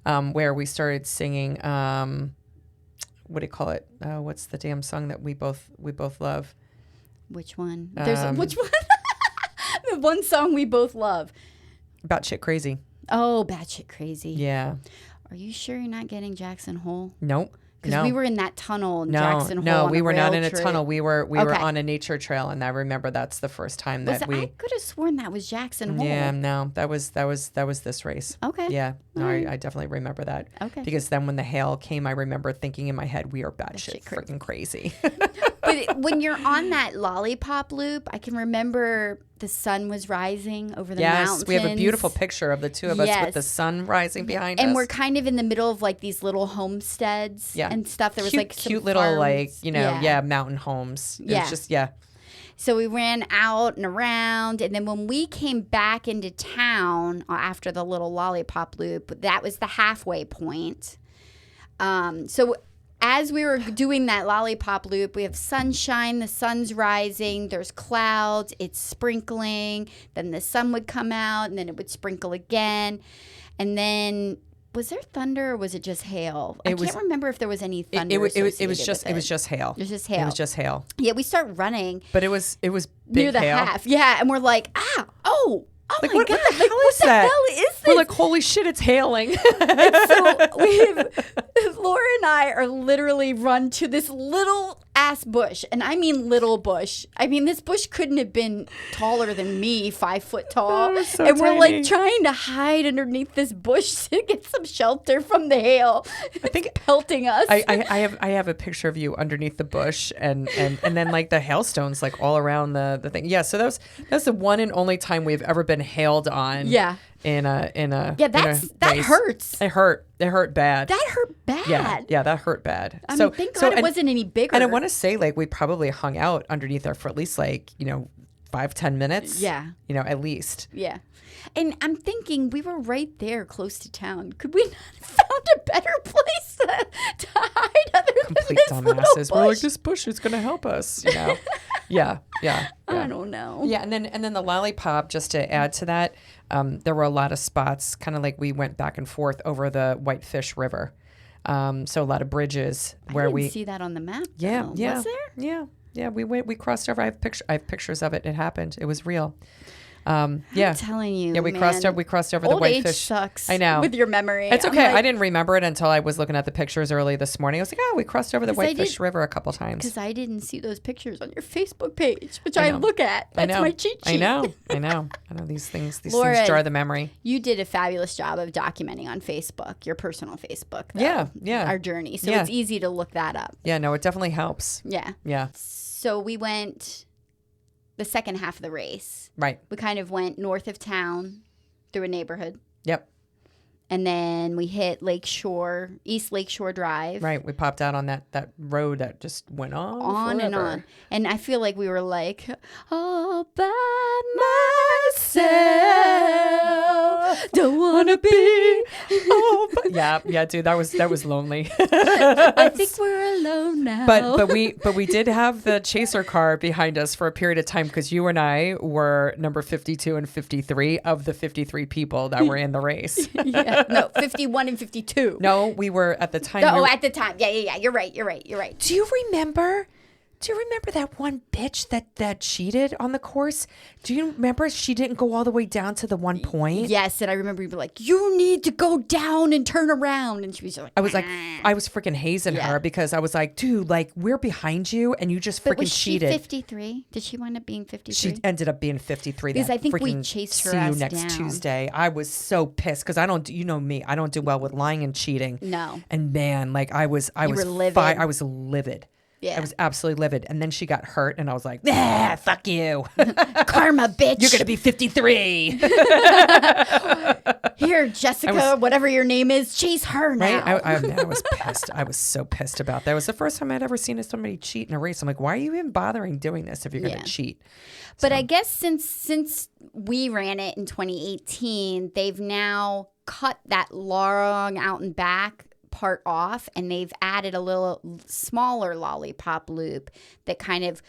where we started singing what do you call it? What's the damn song that we both love? Which one? Which one? The one song we both love. About Shit Crazy. Oh, Batshit Crazy. Yeah. Are you sure you're not getting Jackson Hole? Nope. Because we were in that tunnel in Jackson Hole. No, we were not in a trip. tunnel. We were on a nature trail, and I remember that's the first time that I could have sworn that was Jackson Hole. Yeah, no, that was this race. Okay. Yeah, no, Right. I definitely remember that. Okay. Because then when the hail came, I remember thinking in my head, we are batshit freaking crazy. But when you're on that lollipop loop, I can remember the sun was rising over the mountains. Yes, we have a beautiful picture of the two of us with the sun rising behind us. And we're kind of in the middle of like these little homesteads and stuff. There was like some cute little farms. like, mountain homes. It was just, So we ran out and around, and then when we came back into town after the little lollipop loop, that was the halfway point. So as we were doing that lollipop loop, we have sunshine, the sun's rising, there's clouds, it's sprinkling, then the sun would come out, and then it would sprinkle again. And then, was there thunder or was it just hail? I can't remember if there was any thunder. It was just hail. It was just hail. It was just hail. Yeah, we start running. But it was big near the hail. half. Yeah, and we're like, oh like, my what God. the hell is that? What the hell is this? We're like, holy shit, it's hailing. So Laura and I are literally run to this little ass bush. And I mean little bush. I mean, this bush couldn't have been taller than me, 5 foot tall. So and we're tiny. like trying to hide underneath this bush to get some shelter from the hail. I think it's pelting us. I have a picture of you underneath the bush and then like the hailstones like all around the thing. Yeah, so that's the one and only time we've ever been hailed on. Yeah. In a that hurts. It hurt bad. That hurt bad. Yeah, that hurt bad. I mean, thank God it wasn't any bigger. And I want to say like we probably hung out underneath there for at least like 5-10 minutes. Yeah. At least. Yeah. And I'm thinking we were right there close to town. Could we not have found a better place to hide other Complete than this little dumbasses. bush? We're like, this bush is going to help us. Yeah. I don't know. Yeah, and then the lollipop, just to add to that, there were a lot of spots, kind of like we went back and forth over the Whitefish River. So a lot of bridges where I didn't see that on the map. Yeah. Was there? Yeah. We crossed over. I have pictures of it. It happened. It was real. I'm telling you. Yeah, we crossed over the Old Whitefish. age sucks. I know. With your memory. It's okay. Like, I didn't remember it until I was looking at the pictures early this morning. I was like, we crossed over the Whitefish River a couple times. Because I didn't see those pictures on your Facebook page, which I look at. That's my cheat sheet. I know. These things jar the memory. You did a fabulous job of documenting on Facebook, your personal Facebook. Though, Yeah. Our journey. So it's easy to look that up. Yeah, no, it definitely helps. Yeah. Yeah. So we went the second half of the race. Right. We kind of went north of town through a neighborhood. Yep. And then we hit East Lakeshore Drive. Right. We popped out on that road that just went on and forever. on. And I feel like we were like, all by myself. Don't want to be. Yeah, dude, that was lonely. I think we're alone now. But we did have the chaser car behind us for a period of time because you and I were number 52 and 53 of the 53 people that were in the race. No, 51 and 52. No, we were at the time. At the time. Yeah. You're right. Do you remember Do you remember that one bitch that cheated on the course? Do you remember she didn't go all the way down to the one point? Yes, and I remember you were like, you need to go down and turn around. And she was like, I was like, I was freaking hazing her because I was like, dude, like, we're behind you and you just freaking cheated. Was she 53? Did she wind up being 53? She ended up being 53. Because I think we chased her ass See you next down. Tuesday. I was so pissed because I don't, you know me, I don't do well with lying and cheating. No. And man, like I was livid. I was livid. Yeah. I was absolutely livid. And then she got hurt and I was like, fuck you. Karma, bitch. You're going to be 53. Here, Jessica, whatever your name is, chase her now. Right? I was pissed. I was so pissed about that. It was the first time I'd ever seen somebody cheat in a race. I'm like, why are you even bothering doing this if you're going to cheat? But I guess since we ran it in 2018, they've now cut that long out and back part off, and they've added a little smaller lollipop loop that kind of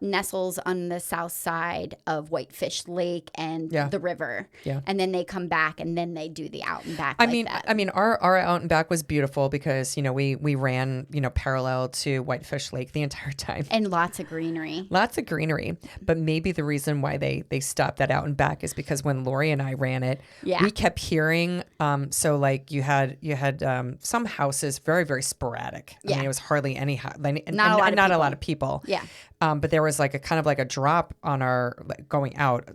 nestles on the south side of Whitefish Lake and the river. Yeah. And then they come back and then they do the out and back. I mean, our out and back was beautiful because, you know, we ran, you know, parallel to Whitefish Lake the entire time. And lots of greenery. Lots of greenery. But maybe the reason why they stopped that out and back is because when Lorri and I ran it, we kept hearing, so like you had some houses very, very sporadic. I mean, it was hardly any house, not a lot of people. Yeah. But there was like a kind of like a drop on our going out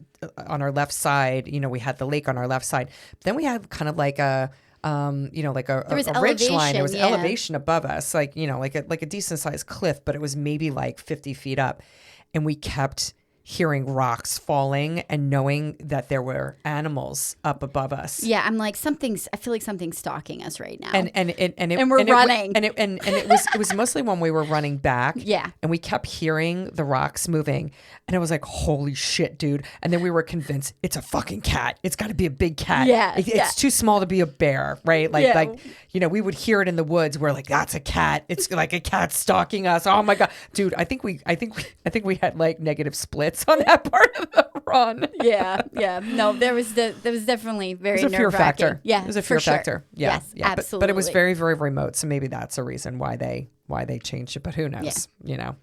on our left side. You know, we had the lake on our left side. Then we had kind of like a like a ridge line. There was elevation above us, like, you know, like a decent sized cliff, but it was maybe like 50 feet up, and we kept hearing rocks falling and knowing that there were animals up above us. Yeah, I'm like, I feel like something's stalking us right now. And we're running. It was mostly when we were running back. Yeah. And we kept hearing the rocks moving. And it was like, holy shit, dude. And then we were convinced it's a fucking cat. It's got to be a big cat. Yeah. It's too small to be a bear, right? Like, you know, we would hear it in the woods. We're like, that's a cat. It's like a cat stalking us. Oh my God. Dude, I think we had like negative splits on that part of the run. Yeah. No, there was definitely very nerve-wracking. Fear factor. Yeah, it was a fear factor. Yeah, yes, yeah. absolutely. But it was very, very remote. So maybe that's a reason why they changed it. But who knows? You know.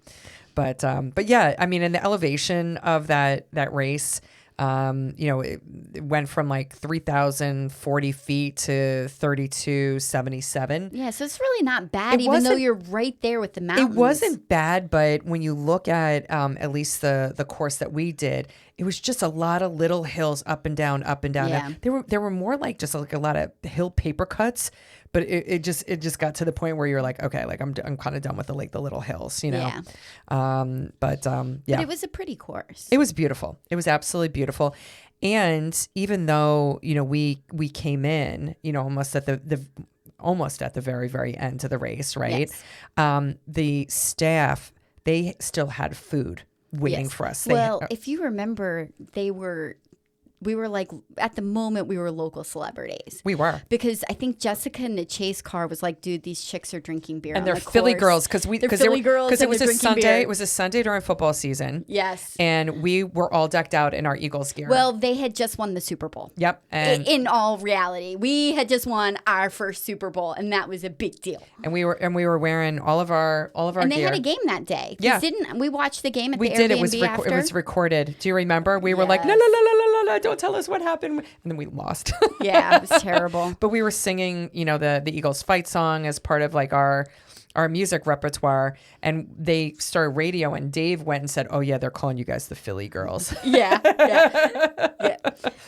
But yeah, I mean, in the elevation of that race, you know, it went from like 3,040 feet to 3,277. Yeah, so it's really not bad, even though you're right there with the mountains. It wasn't bad, but when you look at least the course that we did, it was just a lot of little hills up and down, up and down. Yeah. There were more like just like a lot of hill paper cuts, but it just got to the point where you're like, okay, like I'm kind of done with the little hills, you know. Yeah. But it was a pretty course. It was beautiful. It was absolutely beautiful. And even though, you know, we came in, you know, almost at the very, very end of the race, right? Yes. The staff, they still had food waiting for us. If you remember, we were like, at the moment, we were local celebrities. We were. Because I think Jessica in the chase car was like, dude, these chicks are drinking beer. And they're Philly girls. Because it was a Sunday. Beer. It was a Sunday during football season. Yes. And we were all decked out in our Eagles gear. Well, they had just won the Super Bowl. Yep. And in all reality, we had just won our first Super Bowl, and that was a big deal. And we were wearing all of our and they gear. had a game that day. Yeah. Didn't we watch the game at we the did. Airbnb after? It was recorded. Do you remember? We were like, la la la la la la, don't tell us what happened. And then we lost. Yeah, it was terrible. But we were singing, you know, the Eagles fight song as part of like our music repertoire, and they started radio, and Dave went and said, oh yeah, they're calling you guys the Philly girls. Yeah.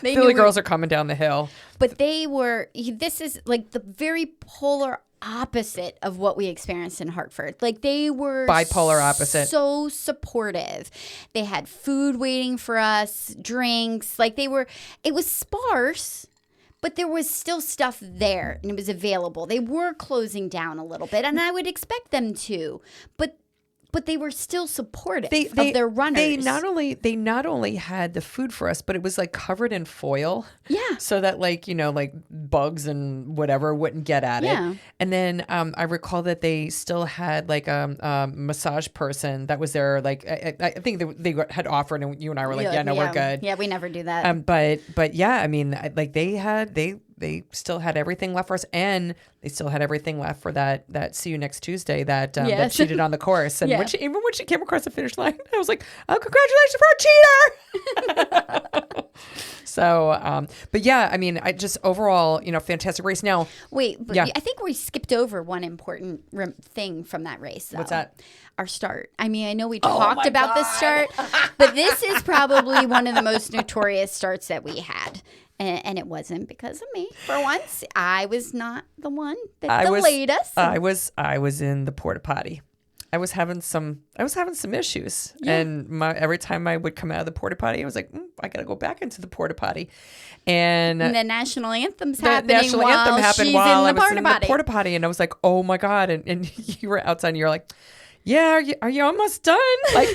Philly girls are coming down the hill. But this is like the very polar opposite of what we experienced in Hartford. Like, they were bipolar opposite. So supportive. They had food waiting for us, drinks. Like, it was sparse, but there was still stuff there and it was available. They were closing down a little bit, and I would expect them to, but they were still supportive of their runners. They not only had the food for us, but it was like covered in foil. Yeah. So that, like, you know, like bugs and whatever wouldn't get at it. And then I recall that they still had like a massage person that was there. Like, I think they had offered, and you and I were like, yeah, no, we're good. Yeah, we never do that. But yeah, I mean, like they they still had everything left for us, and they still had everything left for that see you next Tuesday that that cheated on the course. And even when she came across the finish line, I was like, oh, congratulations for a cheater. So, but yeah, I mean, I just overall, fantastic race. Now, wait, but I think we skipped over one important thing from that race. Though. What's that? Our start. I mean, I know we talked about the start, but this is probably one of the most notorious starts that we had. And it wasn't because of me. For once, I was not the one that delayed us. I was in the porta potty. I was having some issues, and every time I would come out of the porta potty, I was like, I gotta go back into the porta potty, and the national anthem's happening. The national anthem happened she's while in the I was in the porta potty, and I was like, oh my god, and you were outside, and you're like, yeah, are you almost done? Like,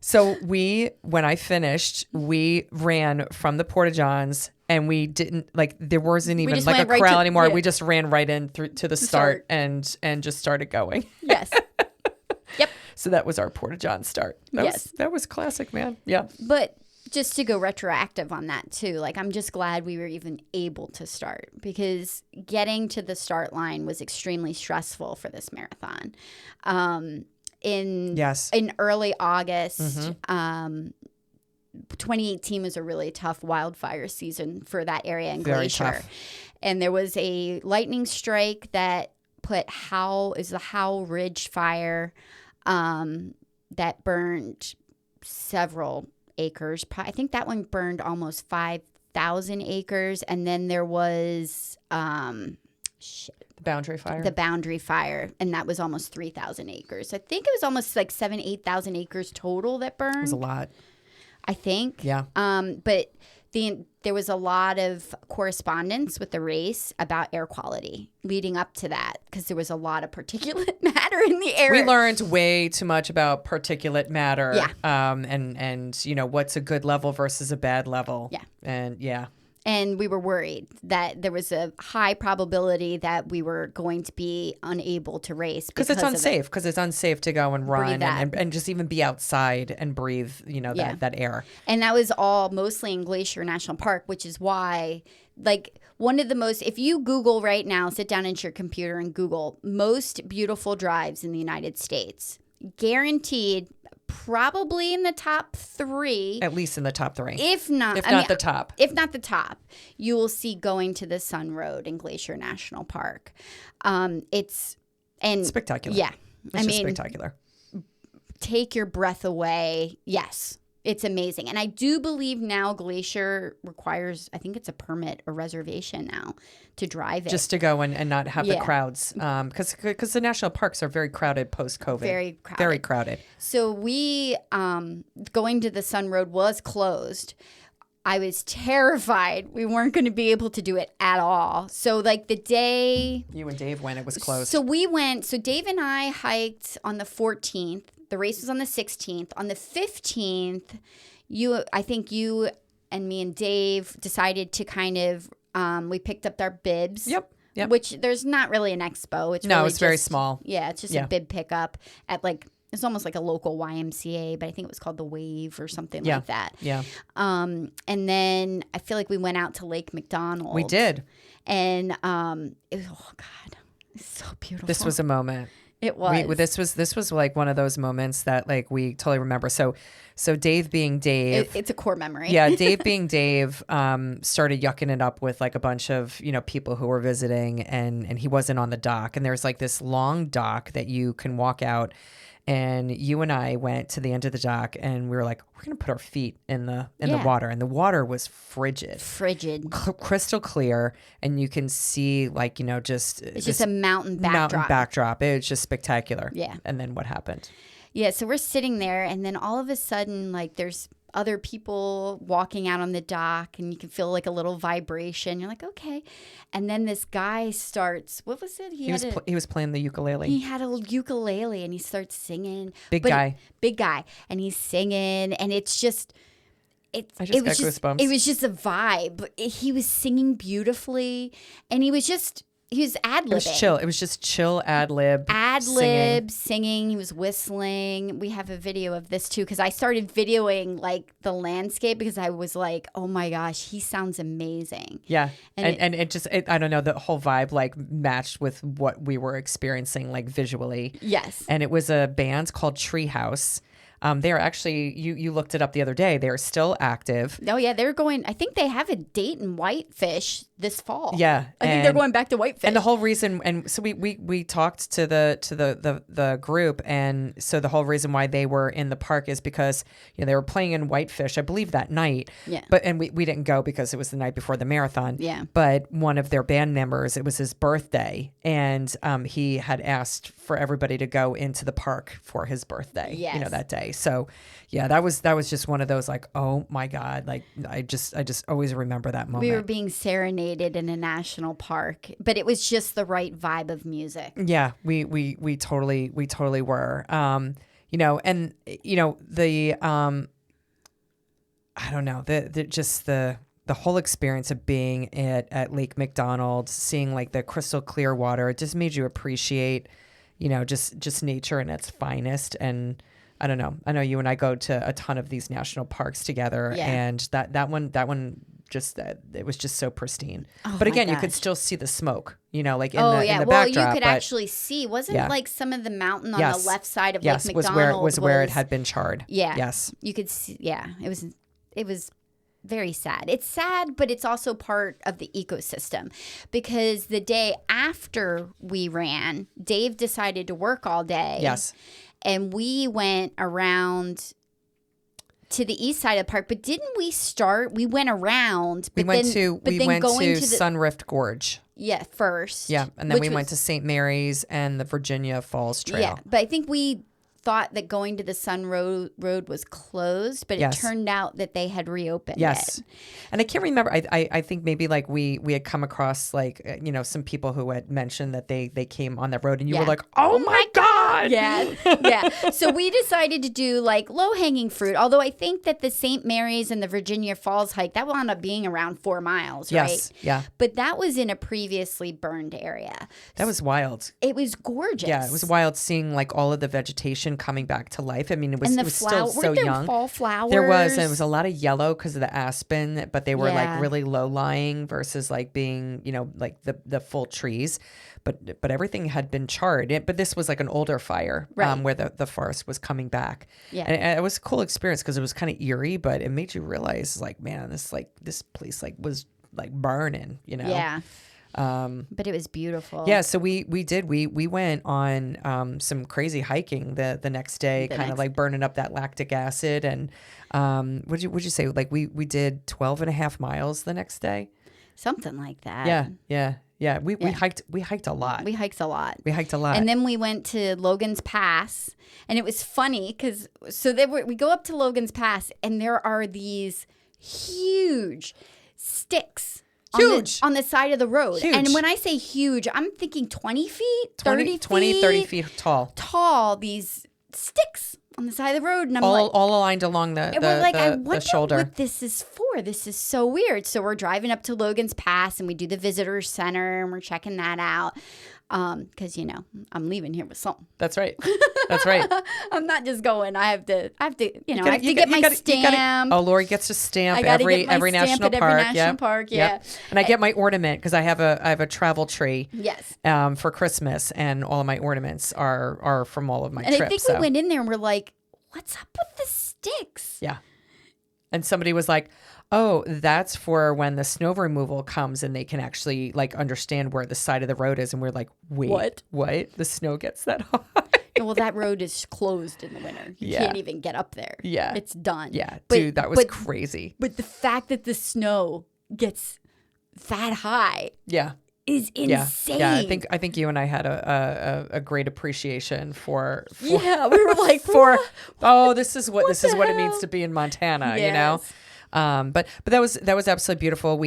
so when I finished, we ran from the porta johns. And we didn't there wasn't even like a crowd anymore. Yeah. We just ran right in through to the start and just started going. Yes. Yep. So that was our porta john start. That was classic, man. Yeah. But just to go retroactive on that too, like I'm just glad we were even able to start, because getting to the start line was extremely stressful for this marathon. In early August, 2018 was a really tough wildfire season for that area in Glacier. Very tough. And there was a lightning strike that put the Howe Ridge fire that burned several acres. I think that one burned almost 5,000 acres. And then there was the Boundary Fire. And that was almost 3,000 acres. I think it was almost like 8,000 acres total that burned. It was a lot. I think. Yeah. But there was a lot of correspondence with the race about air quality leading up to that, because there was a lot of particulate matter in the air. We learned way too much about particulate matter. Yeah. And what's a good level versus a bad level. Yeah. And yeah. And we were worried that there was a high probability that we were going to be unable to race. Because it's unsafe. Because it's unsafe to go and run and just even be outside and breathe, that air. And that was all mostly in Glacier National Park, which is why, one of the most, if you Google right now, sit down at your computer and Google most beautiful drives in the United States, guaranteed probably in the top 3. At least in the top 3. If not the top. If not the top, you will see Going to the Sun Road in Glacier National Park. It's spectacular. Yeah. It's spectacular. Take your breath away. Yes. It's amazing. And I do believe now Glacier requires, I think it's a permit or reservation now to drive it. Just to go and not have the crowds. Because the national parks are very crowded post-COVID. Very crowded. So we, Going to the Sun Road was closed. I was terrified we weren't going to be able to do it at all. So the day... You and Dave went, it was closed. So we went, so Dave and I hiked on the 14th. The race was on the 16th. On the 15th, I think you and me and Dave decided to kind of, we picked up our bibs. Yep. Which there's not really an expo. It's very small. Yeah, it's just a bib pickup at it's almost like a local YMCA, but I think it was called the Wave or something like that. Yeah. And then I feel like we went out to Lake McDonald. We did. And it's so beautiful. This was a moment. It was. This was like one of those moments that we totally remember. So Dave being Dave, it's a core memory. Yeah, Dave being Dave, started yucking it up with a bunch of people who were visiting, and he wasn't on the dock. And there's this long dock that you can walk out. And you and I went to the end of the dock, and we were like, we're going to put our feet in the water. And the water was frigid. Crystal clear. And you can see, just... It's just a mountain backdrop. It was just spectacular. Yeah. And then what happened? Yeah, so we're sitting there, and then all of a sudden, there's other people walking out on the dock, and you can feel a little vibration. You're like, okay. And then this guy starts, what was it? He was playing the ukulele. He had a ukulele, and he starts singing. Big guy. And he's singing, and it's just... I just got goosebumps. It was just a vibe. He was singing beautifully, and he was just... he was ad-libbing. It was chill. It was just chill ad-lib Singing. He was whistling. We have a video of this too, because I started videoing like the landscape because I was like, oh my gosh, he sounds amazing. Yeah. And it just, I don't know, the whole vibe like matched with what we were experiencing like visually. Yes. And it was a band called Treehouse. They are actually, you looked it up the other day. They are still active. Oh yeah, they're going. I think they have a date in Whitefish this fall. Yeah, I think they're going back to Whitefish. And the whole reason, and so we talked to the group, and so the whole reason why they were in the park is because they were playing in Whitefish, I believe that night. Yeah. But we didn't go because it was the night before the marathon. Yeah. But one of their band members, it was his birthday, and he had asked for everybody to go into the park for his birthday. Yes. That day. So, yeah, that was just one of those like, oh my God, like I just always remember that moment. We were being serenaded in a national park, but it was just the right vibe of music. Yeah, we totally were. And the I don't know, the whole experience of being at Lake McDonald, seeing like the crystal clear water, it just made you appreciate, just nature in its finest. And I don't know. I know you and I go to a ton of these national parks together, and that one just it was just so pristine. Oh, but again, my you could gosh. still see the smoke, like in the well, backdrop. you could actually see. Wasn't like some of the mountain on the left side of Lake McDonald was where it had been charred. Yeah. Yes. You could see. Yeah. It was very sad. It's sad, but it's also part of the ecosystem, because the day after we ran, Dave decided to work all day. Yes. And we went around to the east side of the park, but didn't we start? We went around. We went to Sunrift Gorge. Yeah, first. Yeah, and then we went to St. Mary's and the Virginia Falls Trail. Yeah, but I think we thought that going to the Sun Road was closed, but it turned out that they had reopened it. And I can't remember. I think maybe like we had come across like some people who had mentioned that they came on that road, and you were like, oh my God. Yeah. So we decided to do like low hanging fruit. Although I think that the St. Mary's and the Virginia Falls hike, that wound up being around 4 miles, right? Yes. Yeah. But that was in a previously burned area. That was wild. It was gorgeous. Yeah, it was wild seeing like all of the vegetation coming back to life. I mean, it was still so Were there young. Fall flowers. There was, and it was a lot of yellow because of the aspen, but they were like really low lying versus like being, like the full trees. But everything had been charred. But this was like an older fire, where the forest was coming back. Yeah, and it was a cool experience because it was kind of eerie, but it made you realize like, man, this place like was like burning, Yeah. But it was beautiful. Yeah, so we went on some crazy hiking the next day, kind of like burning up that lactic acid. And would you say like we did 12 and a half miles the next day? Something like that. Yeah. We hiked a lot. We hiked a lot. And then we went to Logan's Pass, and it was funny because we go up to Logan's Pass, and there are these huge sticks. On the side of the road. Huge. And when I say huge, I'm thinking 20 feet, 30 feet tall. Tall, these sticks on the side of the road. And I'm all aligned along the shoulder. What this is for. This is so weird. So we're driving up to Logan's Pass, and we do the visitor center, and we're checking that out. Because I'm leaving here with something. That's right. I'm not just going. I have to get my stamp. Lori gets a stamp every national park. Yeah. And I get my ornament because I have a travel tree. Yes. For Christmas, and all of my ornaments are from all of my trips. And I think we went in there and we're like, what's up with the sticks? Yeah. And somebody was like, oh, that's for when the snow removal comes and they can actually like understand where the side of the road is. And we're like, wait, what? The snow gets that high? Well, that road is closed in the winter. You can't even get up there. Yeah. It's done. Yeah. Dude, that was crazy. But the fact that the snow gets that high. Yeah. Is insane. Yeah, I think you and I had a great appreciation for we were like this is what it means to be in Montana, Yes. But that was absolutely beautiful.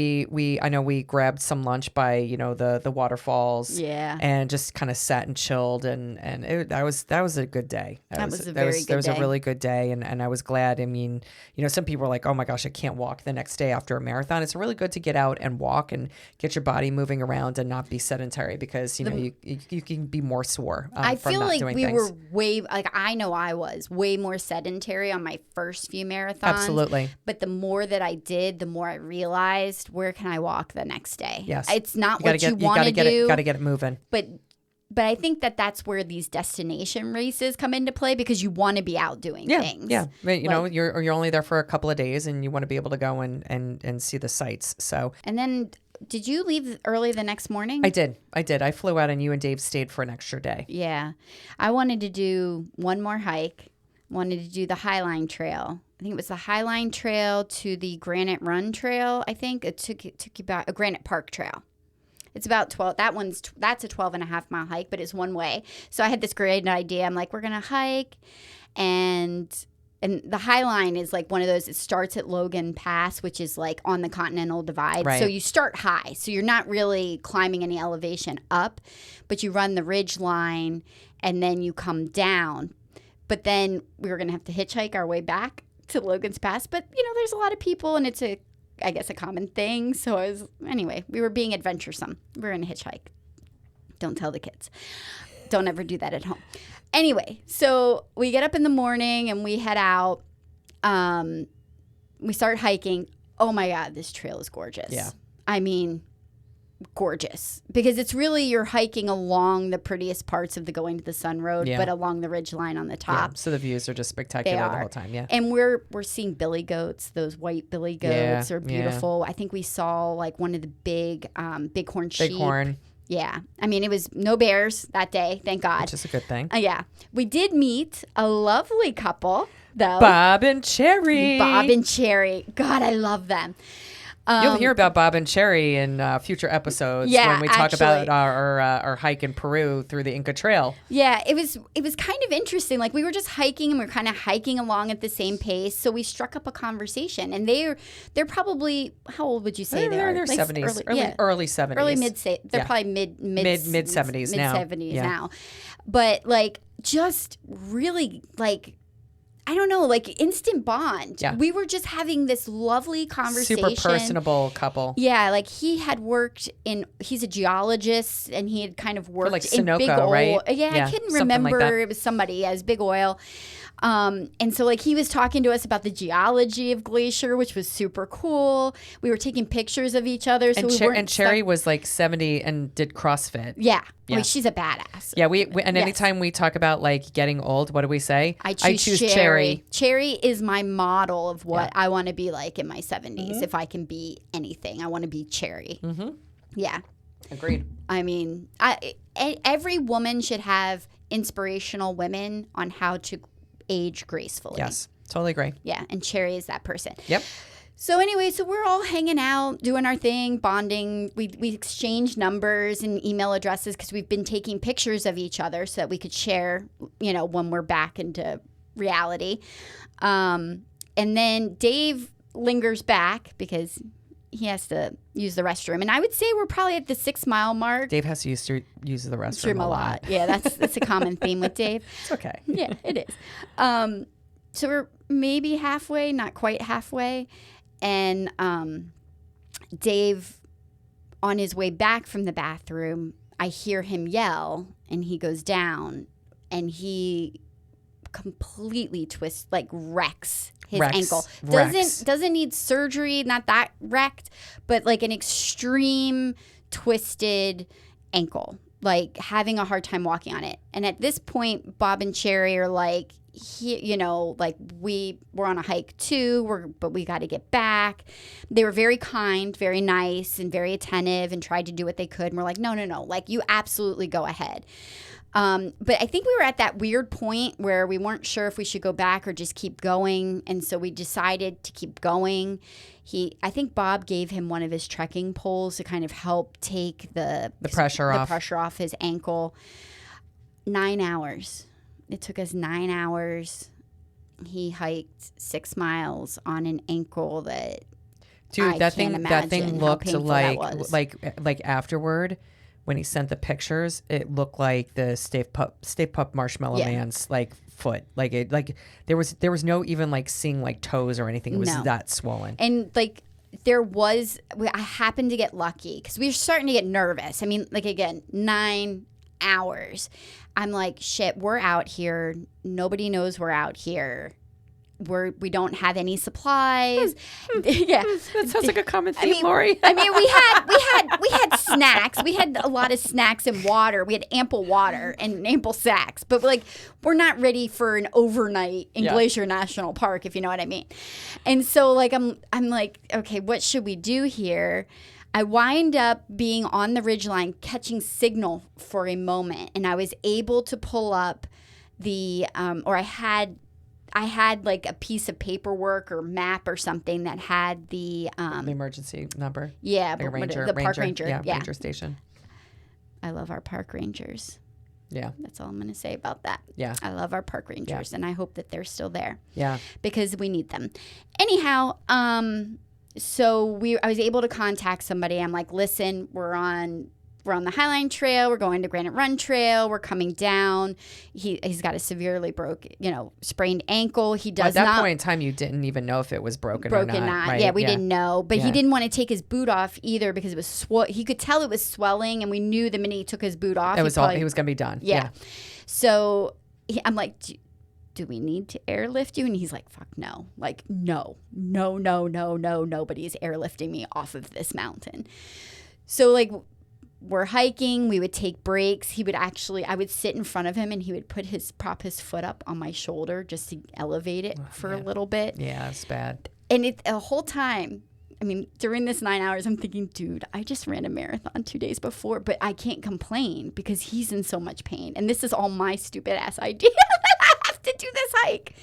I know we grabbed some lunch by the waterfalls. Yeah. And just kind of sat and chilled, and that was a good day. That was a very good day. That was a really good day, and I was glad. I mean, some people are like, oh my gosh, I can't walk the next day after a marathon. It's really good to get out and walk and get your body moving around and not be sedentary, because you can be more sore. I from feel not like doing we things. were I know I was way more sedentary on my first few marathons. Absolutely. But the more that I did, the more I realized, where can I walk the next day? Yes. It's not what you want to do. Got to get it moving. But I think that's where these destination races come into play, because you want to be out doing things. Yeah. But, you're only there for a couple of days, and you want to be able to go and see the sights. So. And then, did you leave early the next morning? I did. I flew out, and you and Dave stayed for an extra day. Yeah. I wanted to do one more hike. Wanted to do the Highline Trail. I think it was the Highline Trail to the Granite Run Trail. I think it took you about a Granite Park Trail. It's about 12. That's a 12.5 mile hike, but it's one way. So I had this great idea. I'm like, we're going to hike. And the Highline is like one of those, it starts at Logan Pass, which is like on the Continental Divide. Right. So you start high. So you're not really climbing any elevation up, but you run the ridge line and then you come down. But then we were going to have to hitchhike our way back to Logan's Pass. But, there's a lot of people, and it's a common thing. So anyway, we were being adventuresome. We were going to hitchhike. Don't tell the kids. Don't ever do that at home. Anyway, so we get up in the morning and we head out. We start hiking. Oh my God, this trail is gorgeous. Yeah. I mean, gorgeous, because it's really, you're hiking along the prettiest parts of the Going to the Sun Road, but along the ridge line on the top. Yeah. So the views are just spectacular the whole time. Yeah. And we're seeing billy goats. Those white billy goats are beautiful. Yeah. I think we saw like one of the bighorn sheep. Bighorn. Yeah. I mean, it was no bears that day, thank God. Which is a good thing. Yeah. We did meet a lovely couple, though. Bob and Cherry. God, I love them. You'll hear about Bob and Cherry in future episodes when we talk about our hike in Peru through the Inca Trail. Yeah, it was kind of interesting. Like, we were just hiking, and we were kind of hiking along at the same pace. So we struck up a conversation, and they're probably, how old would you say they are? They're like 70s, early 70s, early they're probably mid 70s now. Mid 70s now, but like just really like, I don't know, like instant bond. Yeah. We were just having this lovely conversation. Super personable couple. Yeah, like he's a geologist, and he had kind of worked like in Sunoco, big oil. right? Yeah, I couldn't remember. Like it was somebody, as big oil. And so like he was talking to us about the geology of Glacier, which was super cool. We were taking pictures of each other. And Cherry was like 70 and did CrossFit. Yeah. Like, she's a badass. Yeah, and anytime we talk about like getting old, what do we say? I choose Cherry. Cherry is my model of what I want to be like in my 70s. Mm-hmm. If I can be anything, I want to be Cherry. Mm-hmm. Yeah. Agreed. I mean, every woman should have inspirational women on how to age gracefully. Yes, totally agree. Yeah, and Cherry is that person. Yep. So anyway, we're all hanging out, doing our thing, bonding. We exchanged numbers and email addresses because we've been taking pictures of each other so that we could share, when we're back into reality. And then Dave lingers back because he has to use the restroom. And I would say we're probably at the 6 mile mark. Dave has to use the restroom a lot. Yeah, that's a common theme with Dave. It's okay. Yeah, it is. So we're maybe halfway, not quite halfway. And Dave, on his way back from the bathroom, I hear him yell, and he goes down, and he completely twists, like wrecks his ankle. Doesn't need surgery, not that wrecked, but like an extreme twisted ankle, like having a hard time walking on it. And at this point, Bob and Cherry are like, like we're on a hike too, but we got to get back. They were very kind, very nice, and very attentive, and tried to do what they could. And we're like, no, like you absolutely go ahead. But I think we were at that weird point where we weren't sure if we should go back or just keep going. And so we decided to keep going. I think Bob gave him one of his trekking poles to kind of help take the pressure off his ankle. 9 hours. It took us 9 hours. he hiked 6 miles on an ankle that Dude, I that can't thing imagine how looked painful that was. like afterward when he sent the pictures, it looked like the Stay Puft Marshmallow Yeah. Man's like foot. Like there was no even like seeing like toes or anything. It was No. that swollen. And like I happened to get lucky because we were starting to get nervous. I mean, like again, 9 hours. I'm like, shit, we're out here. Nobody knows we're out here. We don't have any supplies. Yeah, That sounds like a common theme, I mean, Lori. we had snacks. We had a lot of snacks and water. We had ample water and ample sacks. But like, we're not ready for an overnight in Glacier National Park, if you know what I mean. And so like, I'm like, okay, what should we do here? I wind up being on the ridgeline, catching signal for a moment, and I was able to pull up the, or I had like a piece of paperwork or map or something that had the emergency number. Yeah, Like a but ranger, the park ranger. Yeah, Yeah, ranger station. I love our park rangers. Yeah. That's all I'm going to say about that. Yeah. I love our park rangers, and I hope that they're still there. Yeah. Because we need them. Anyhow, so I was able to contact somebody. I'm like, listen, we're on the Highline Trail. We're going to Granite Run Trail. We're coming down. He's got a severely sprained ankle. He does At that not. point in time, you didn't even know if it was broken or not. Right? Yeah, we didn't know. But Yeah. he didn't want to take his boot off either because it was he could tell it was swelling, and we knew the minute he took his boot off, He was going to be done. Yeah. So I'm like, do we need to airlift you? And he's like, fuck no. Like, no. Nobody is airlifting me off of this mountain. So like, we're hiking. We would take breaks. I would sit in front of him, and he would prop his foot up on my shoulder just to elevate it for a little bit. Yeah, it's bad. And the whole time, I mean, during this 9 hours, I'm thinking, dude, I just ran a marathon 2 days before, but I can't complain because he's in so much pain. And this is all my stupid ass idea that I have to do this hike.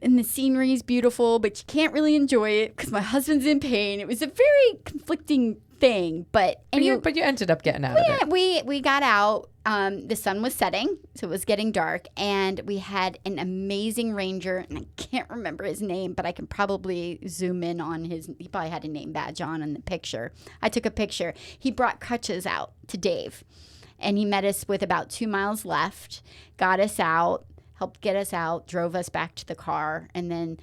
And the scenery is beautiful, but you can't really enjoy it because my husband's in pain. It was a very conflicting thing, but you ended up getting out of it. We got out. The sun was setting, so it was getting dark, and we had an amazing ranger, and I can't remember his name, but I can probably zoom in on he probably had a name badge on in the picture. I took a picture. He brought crutches out to Dave, and he met us with about 2 miles left, got us out, helped get us out, drove us back to the car, and then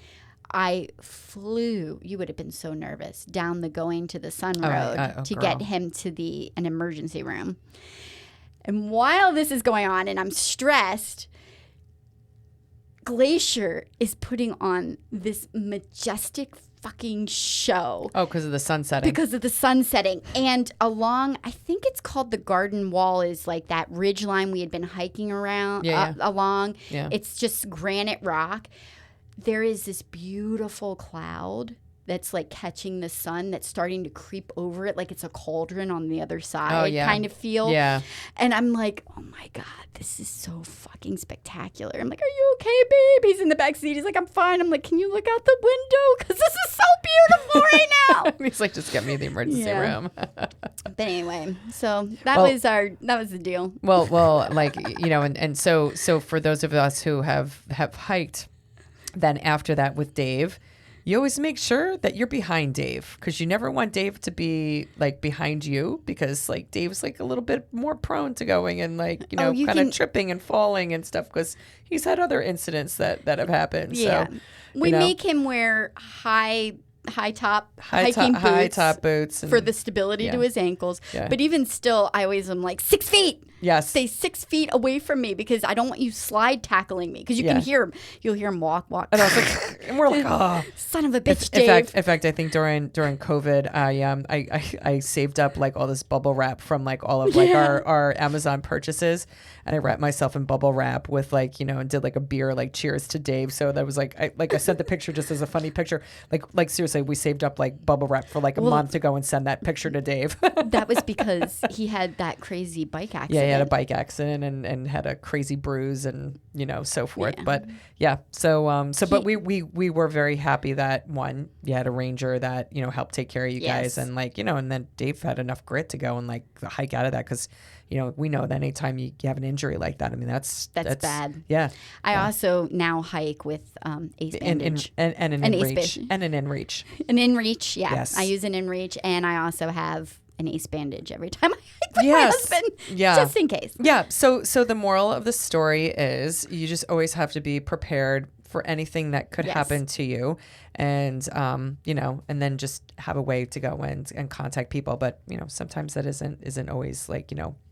I flew, you would have been so nervous, down the Going to the Sun Road to get him to an emergency room. And while this is going on and I'm stressed, Glacier is putting on this majestic fucking show. Oh, because of the sun setting. Because of the sun setting. And I think it's called the Garden Wall, is like that ridge line we had been hiking along. Yeah. It's just granite rock. There is this beautiful cloud that's like catching the sun that's starting to creep over it like it's a cauldron on the other side kind of feel. Yeah. And I'm like, oh my God, this is so fucking spectacular. I'm like, are you okay, babe? He's in the back seat. He's like, I'm fine. I'm like, can you look out the window? Because this is so beautiful right now. He's like, just get me the emergency room. But anyway, so that was the deal. Well, like, and so for those of us who have hiked, then after that with Dave, you always make sure that you're behind Dave, because you never want Dave to be like behind you, because like Dave's like a little bit more prone to going and like, kind of tripping and falling and stuff, because he's had other incidents that have happened. Yeah. So, we make him wear high top boots for the stability to his ankles. Yeah. But even still, I always am like 6 feet. Yes. Stay 6 feet away from me, because I don't want you slide tackling me, because you can hear him. You'll hear him walk. And I was like, and we're like, oh, son of a bitch, Dave. In fact, I think during COVID, I saved up like all this bubble wrap from like all of like our Amazon purchases, and I wrapped myself in bubble wrap with like, and did like a beer like cheers to Dave. So that was like I sent the picture just as a funny picture. Like seriously, we saved up like bubble wrap for like a month to go and send that picture to Dave. That was because he had that crazy bike accident. had a bike accident and had a crazy bruise and, so forth. Yeah. But but we were very happy that one, you had a ranger that, helped take care of you guys. And and then Dave had enough grit to go and hike out of that. Cause we know that anytime you have an injury like that, I mean, that's bad. Yeah. I also now hike with ace bandage. And an ace inReach. And an inReach. An inReach, yeah. Yes. I use an inReach, and I also have an ace bandage every time I hike with my Yes. husband, Yeah. just in case. Yeah. So the moral of the story is you just always have to be prepared for anything that could happen to you, and and then just have a way to go and contact people. But sometimes that isn't always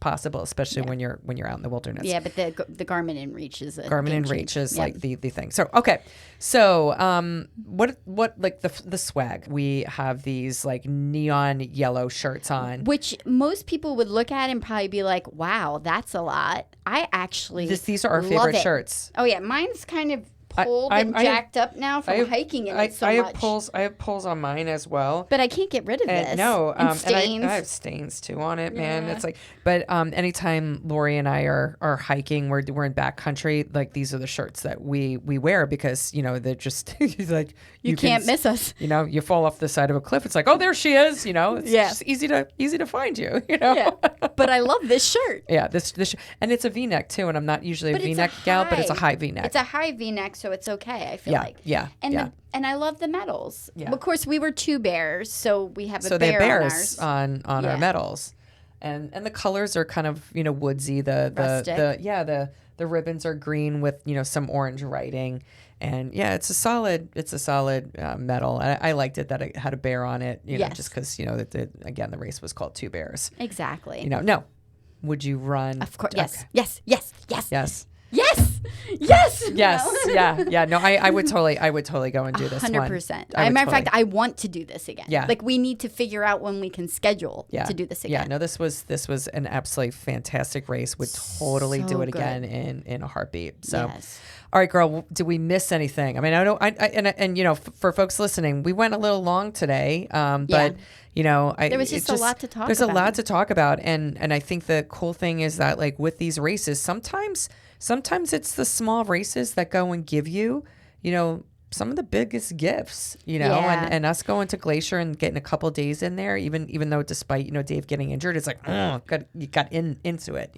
possible, especially when you're out in the wilderness. Yeah, but the Garmin inReach is a Garmin game inReach changer. is the thing. So okay, so what the swag? We have these neon yellow shirts on, which most people would look at and probably be like, "Wow, that's a lot." I actually these are our love favorite it. shirts. Oh yeah, mine's kind of pulled and jacked up now from hiking in it so much. I have pulls on mine as well. But I can't get rid of this. No, and stains. and I have stains too on it, man. It's but anytime Lorri and I are hiking, we're in backcountry, these are the shirts that we wear because they're just you can't miss us. You fall off the side of a cliff. It's like, oh, there she is. It's just easy to find you. Yeah. But I love this shirt. Yeah, this and it's a V-neck too, and I'm not usually a V-neck gal, but it's a high V-neck. It's a high V-neck, so it's okay. I feel like. Yeah. And I love the medals. Yeah. Of course, we were two bears, so we have a so bear they have bears on our medals, and the colors are kind of woodsy. The ribbons are green with some orange writing, and it's a solid medal. I liked it that it had a bear on it, just because again the race was called Two Bears. Exactly. No, would you run? Of course. Okay. Yes. No, I would totally go and do this 100%. As a matter of fact, I want to do this again. Yeah. We need to figure out when we can schedule to do this again. Yeah, no, this was an absolutely fantastic race. Would totally do it again in a heartbeat. So, all right, girl, did we miss anything? I mean, I know, for folks listening, we went a little long today, but there was just a lot to talk about. There's a lot to talk about, and I think the cool thing is that with these races, sometimes it's the small races that go and give you, some of the biggest gifts, and us going to Glacier and getting a couple days in there, even though despite, Dave getting injured, it's you got into it,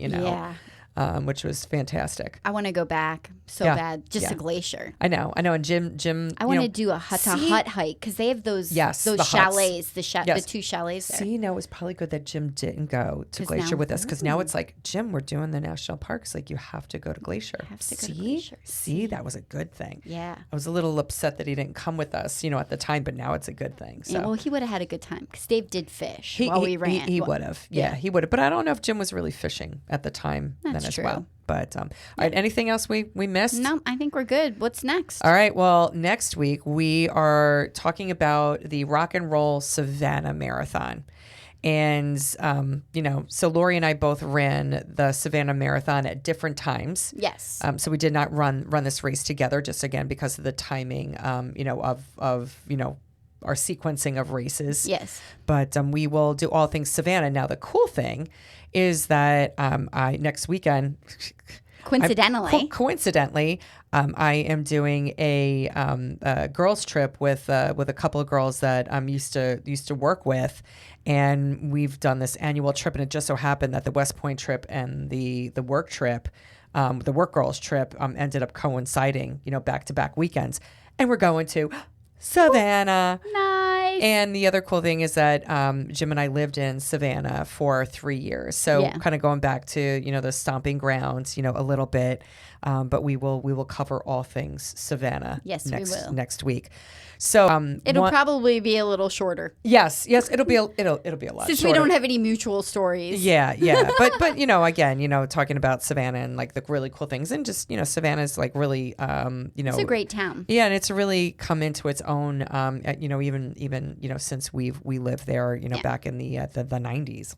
which was fantastic. I want to go back so bad, just to Glacier. I know. And Jim. I want to do a hut hike because they have those chalets, the two chalets there. See, no, it was probably good that Jim didn't go to Glacier with us because now it's Jim, we're doing the national parks. You have to go to Glacier. See, that was a good thing. Yeah. I was a little upset that he didn't come with us, at the time, but now it's a good thing. So. Yeah, well, he would have had a good time because Dave did fish while we ran. He would have. Yeah, he would have. But I don't know if Jim was really fishing at the time then as true. well. But all right, anything else we missed? No, I think we're good. What's next? All right, well, next week we are talking about the Rock and Roll Savannah Marathon. And, so Lorri and I both ran the Savannah Marathon at different times. Yes. So we did not run this race together, just again because of the timing, of our sequencing of races. Yes. But we will do all things Savannah. Now, the cool thing is that next weekend, coincidentally, I am doing a girls trip with a couple of girls that I used to work with, and we've done this annual trip. And it just so happened that the West Point trip and the work trip, the work girls trip, ended up coinciding, back to back weekends, and we're going to Savannah. Nice. And the other cool thing is that Jim and I lived in Savannah for 3 years. So kind of going back to, the stomping grounds, a little bit. But we will cover all things Savannah next week. So it'll probably be a little shorter. Yes, it'll be a lot since shorter. We don't have any mutual stories. Yeah. but again, talking about Savannah and the really cool things, and just Savannah's really it's a great town. Yeah, and it's really come into its own. Even since we lived there, back in the 90s.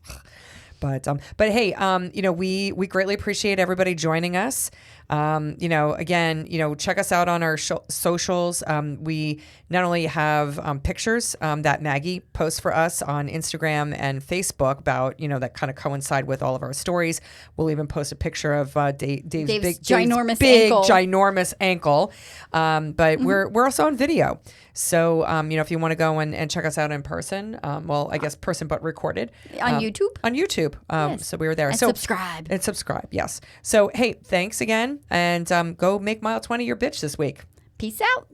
But hey, we greatly appreciate everybody joining us. Again, check us out on our socials. We not only have pictures that Maggie posts for us on Instagram and Facebook about, that kind of coincide with all of our stories. We'll even post a picture of Dave's big ginormous ankle. But we're also on video. So, if you want to go and check us out in person, I guess person but recorded. On YouTube? On YouTube. Yes. So we were there. And subscribe. And subscribe, yes. So, hey, thanks again. And go make Mile 20 your bitch this week. Peace out.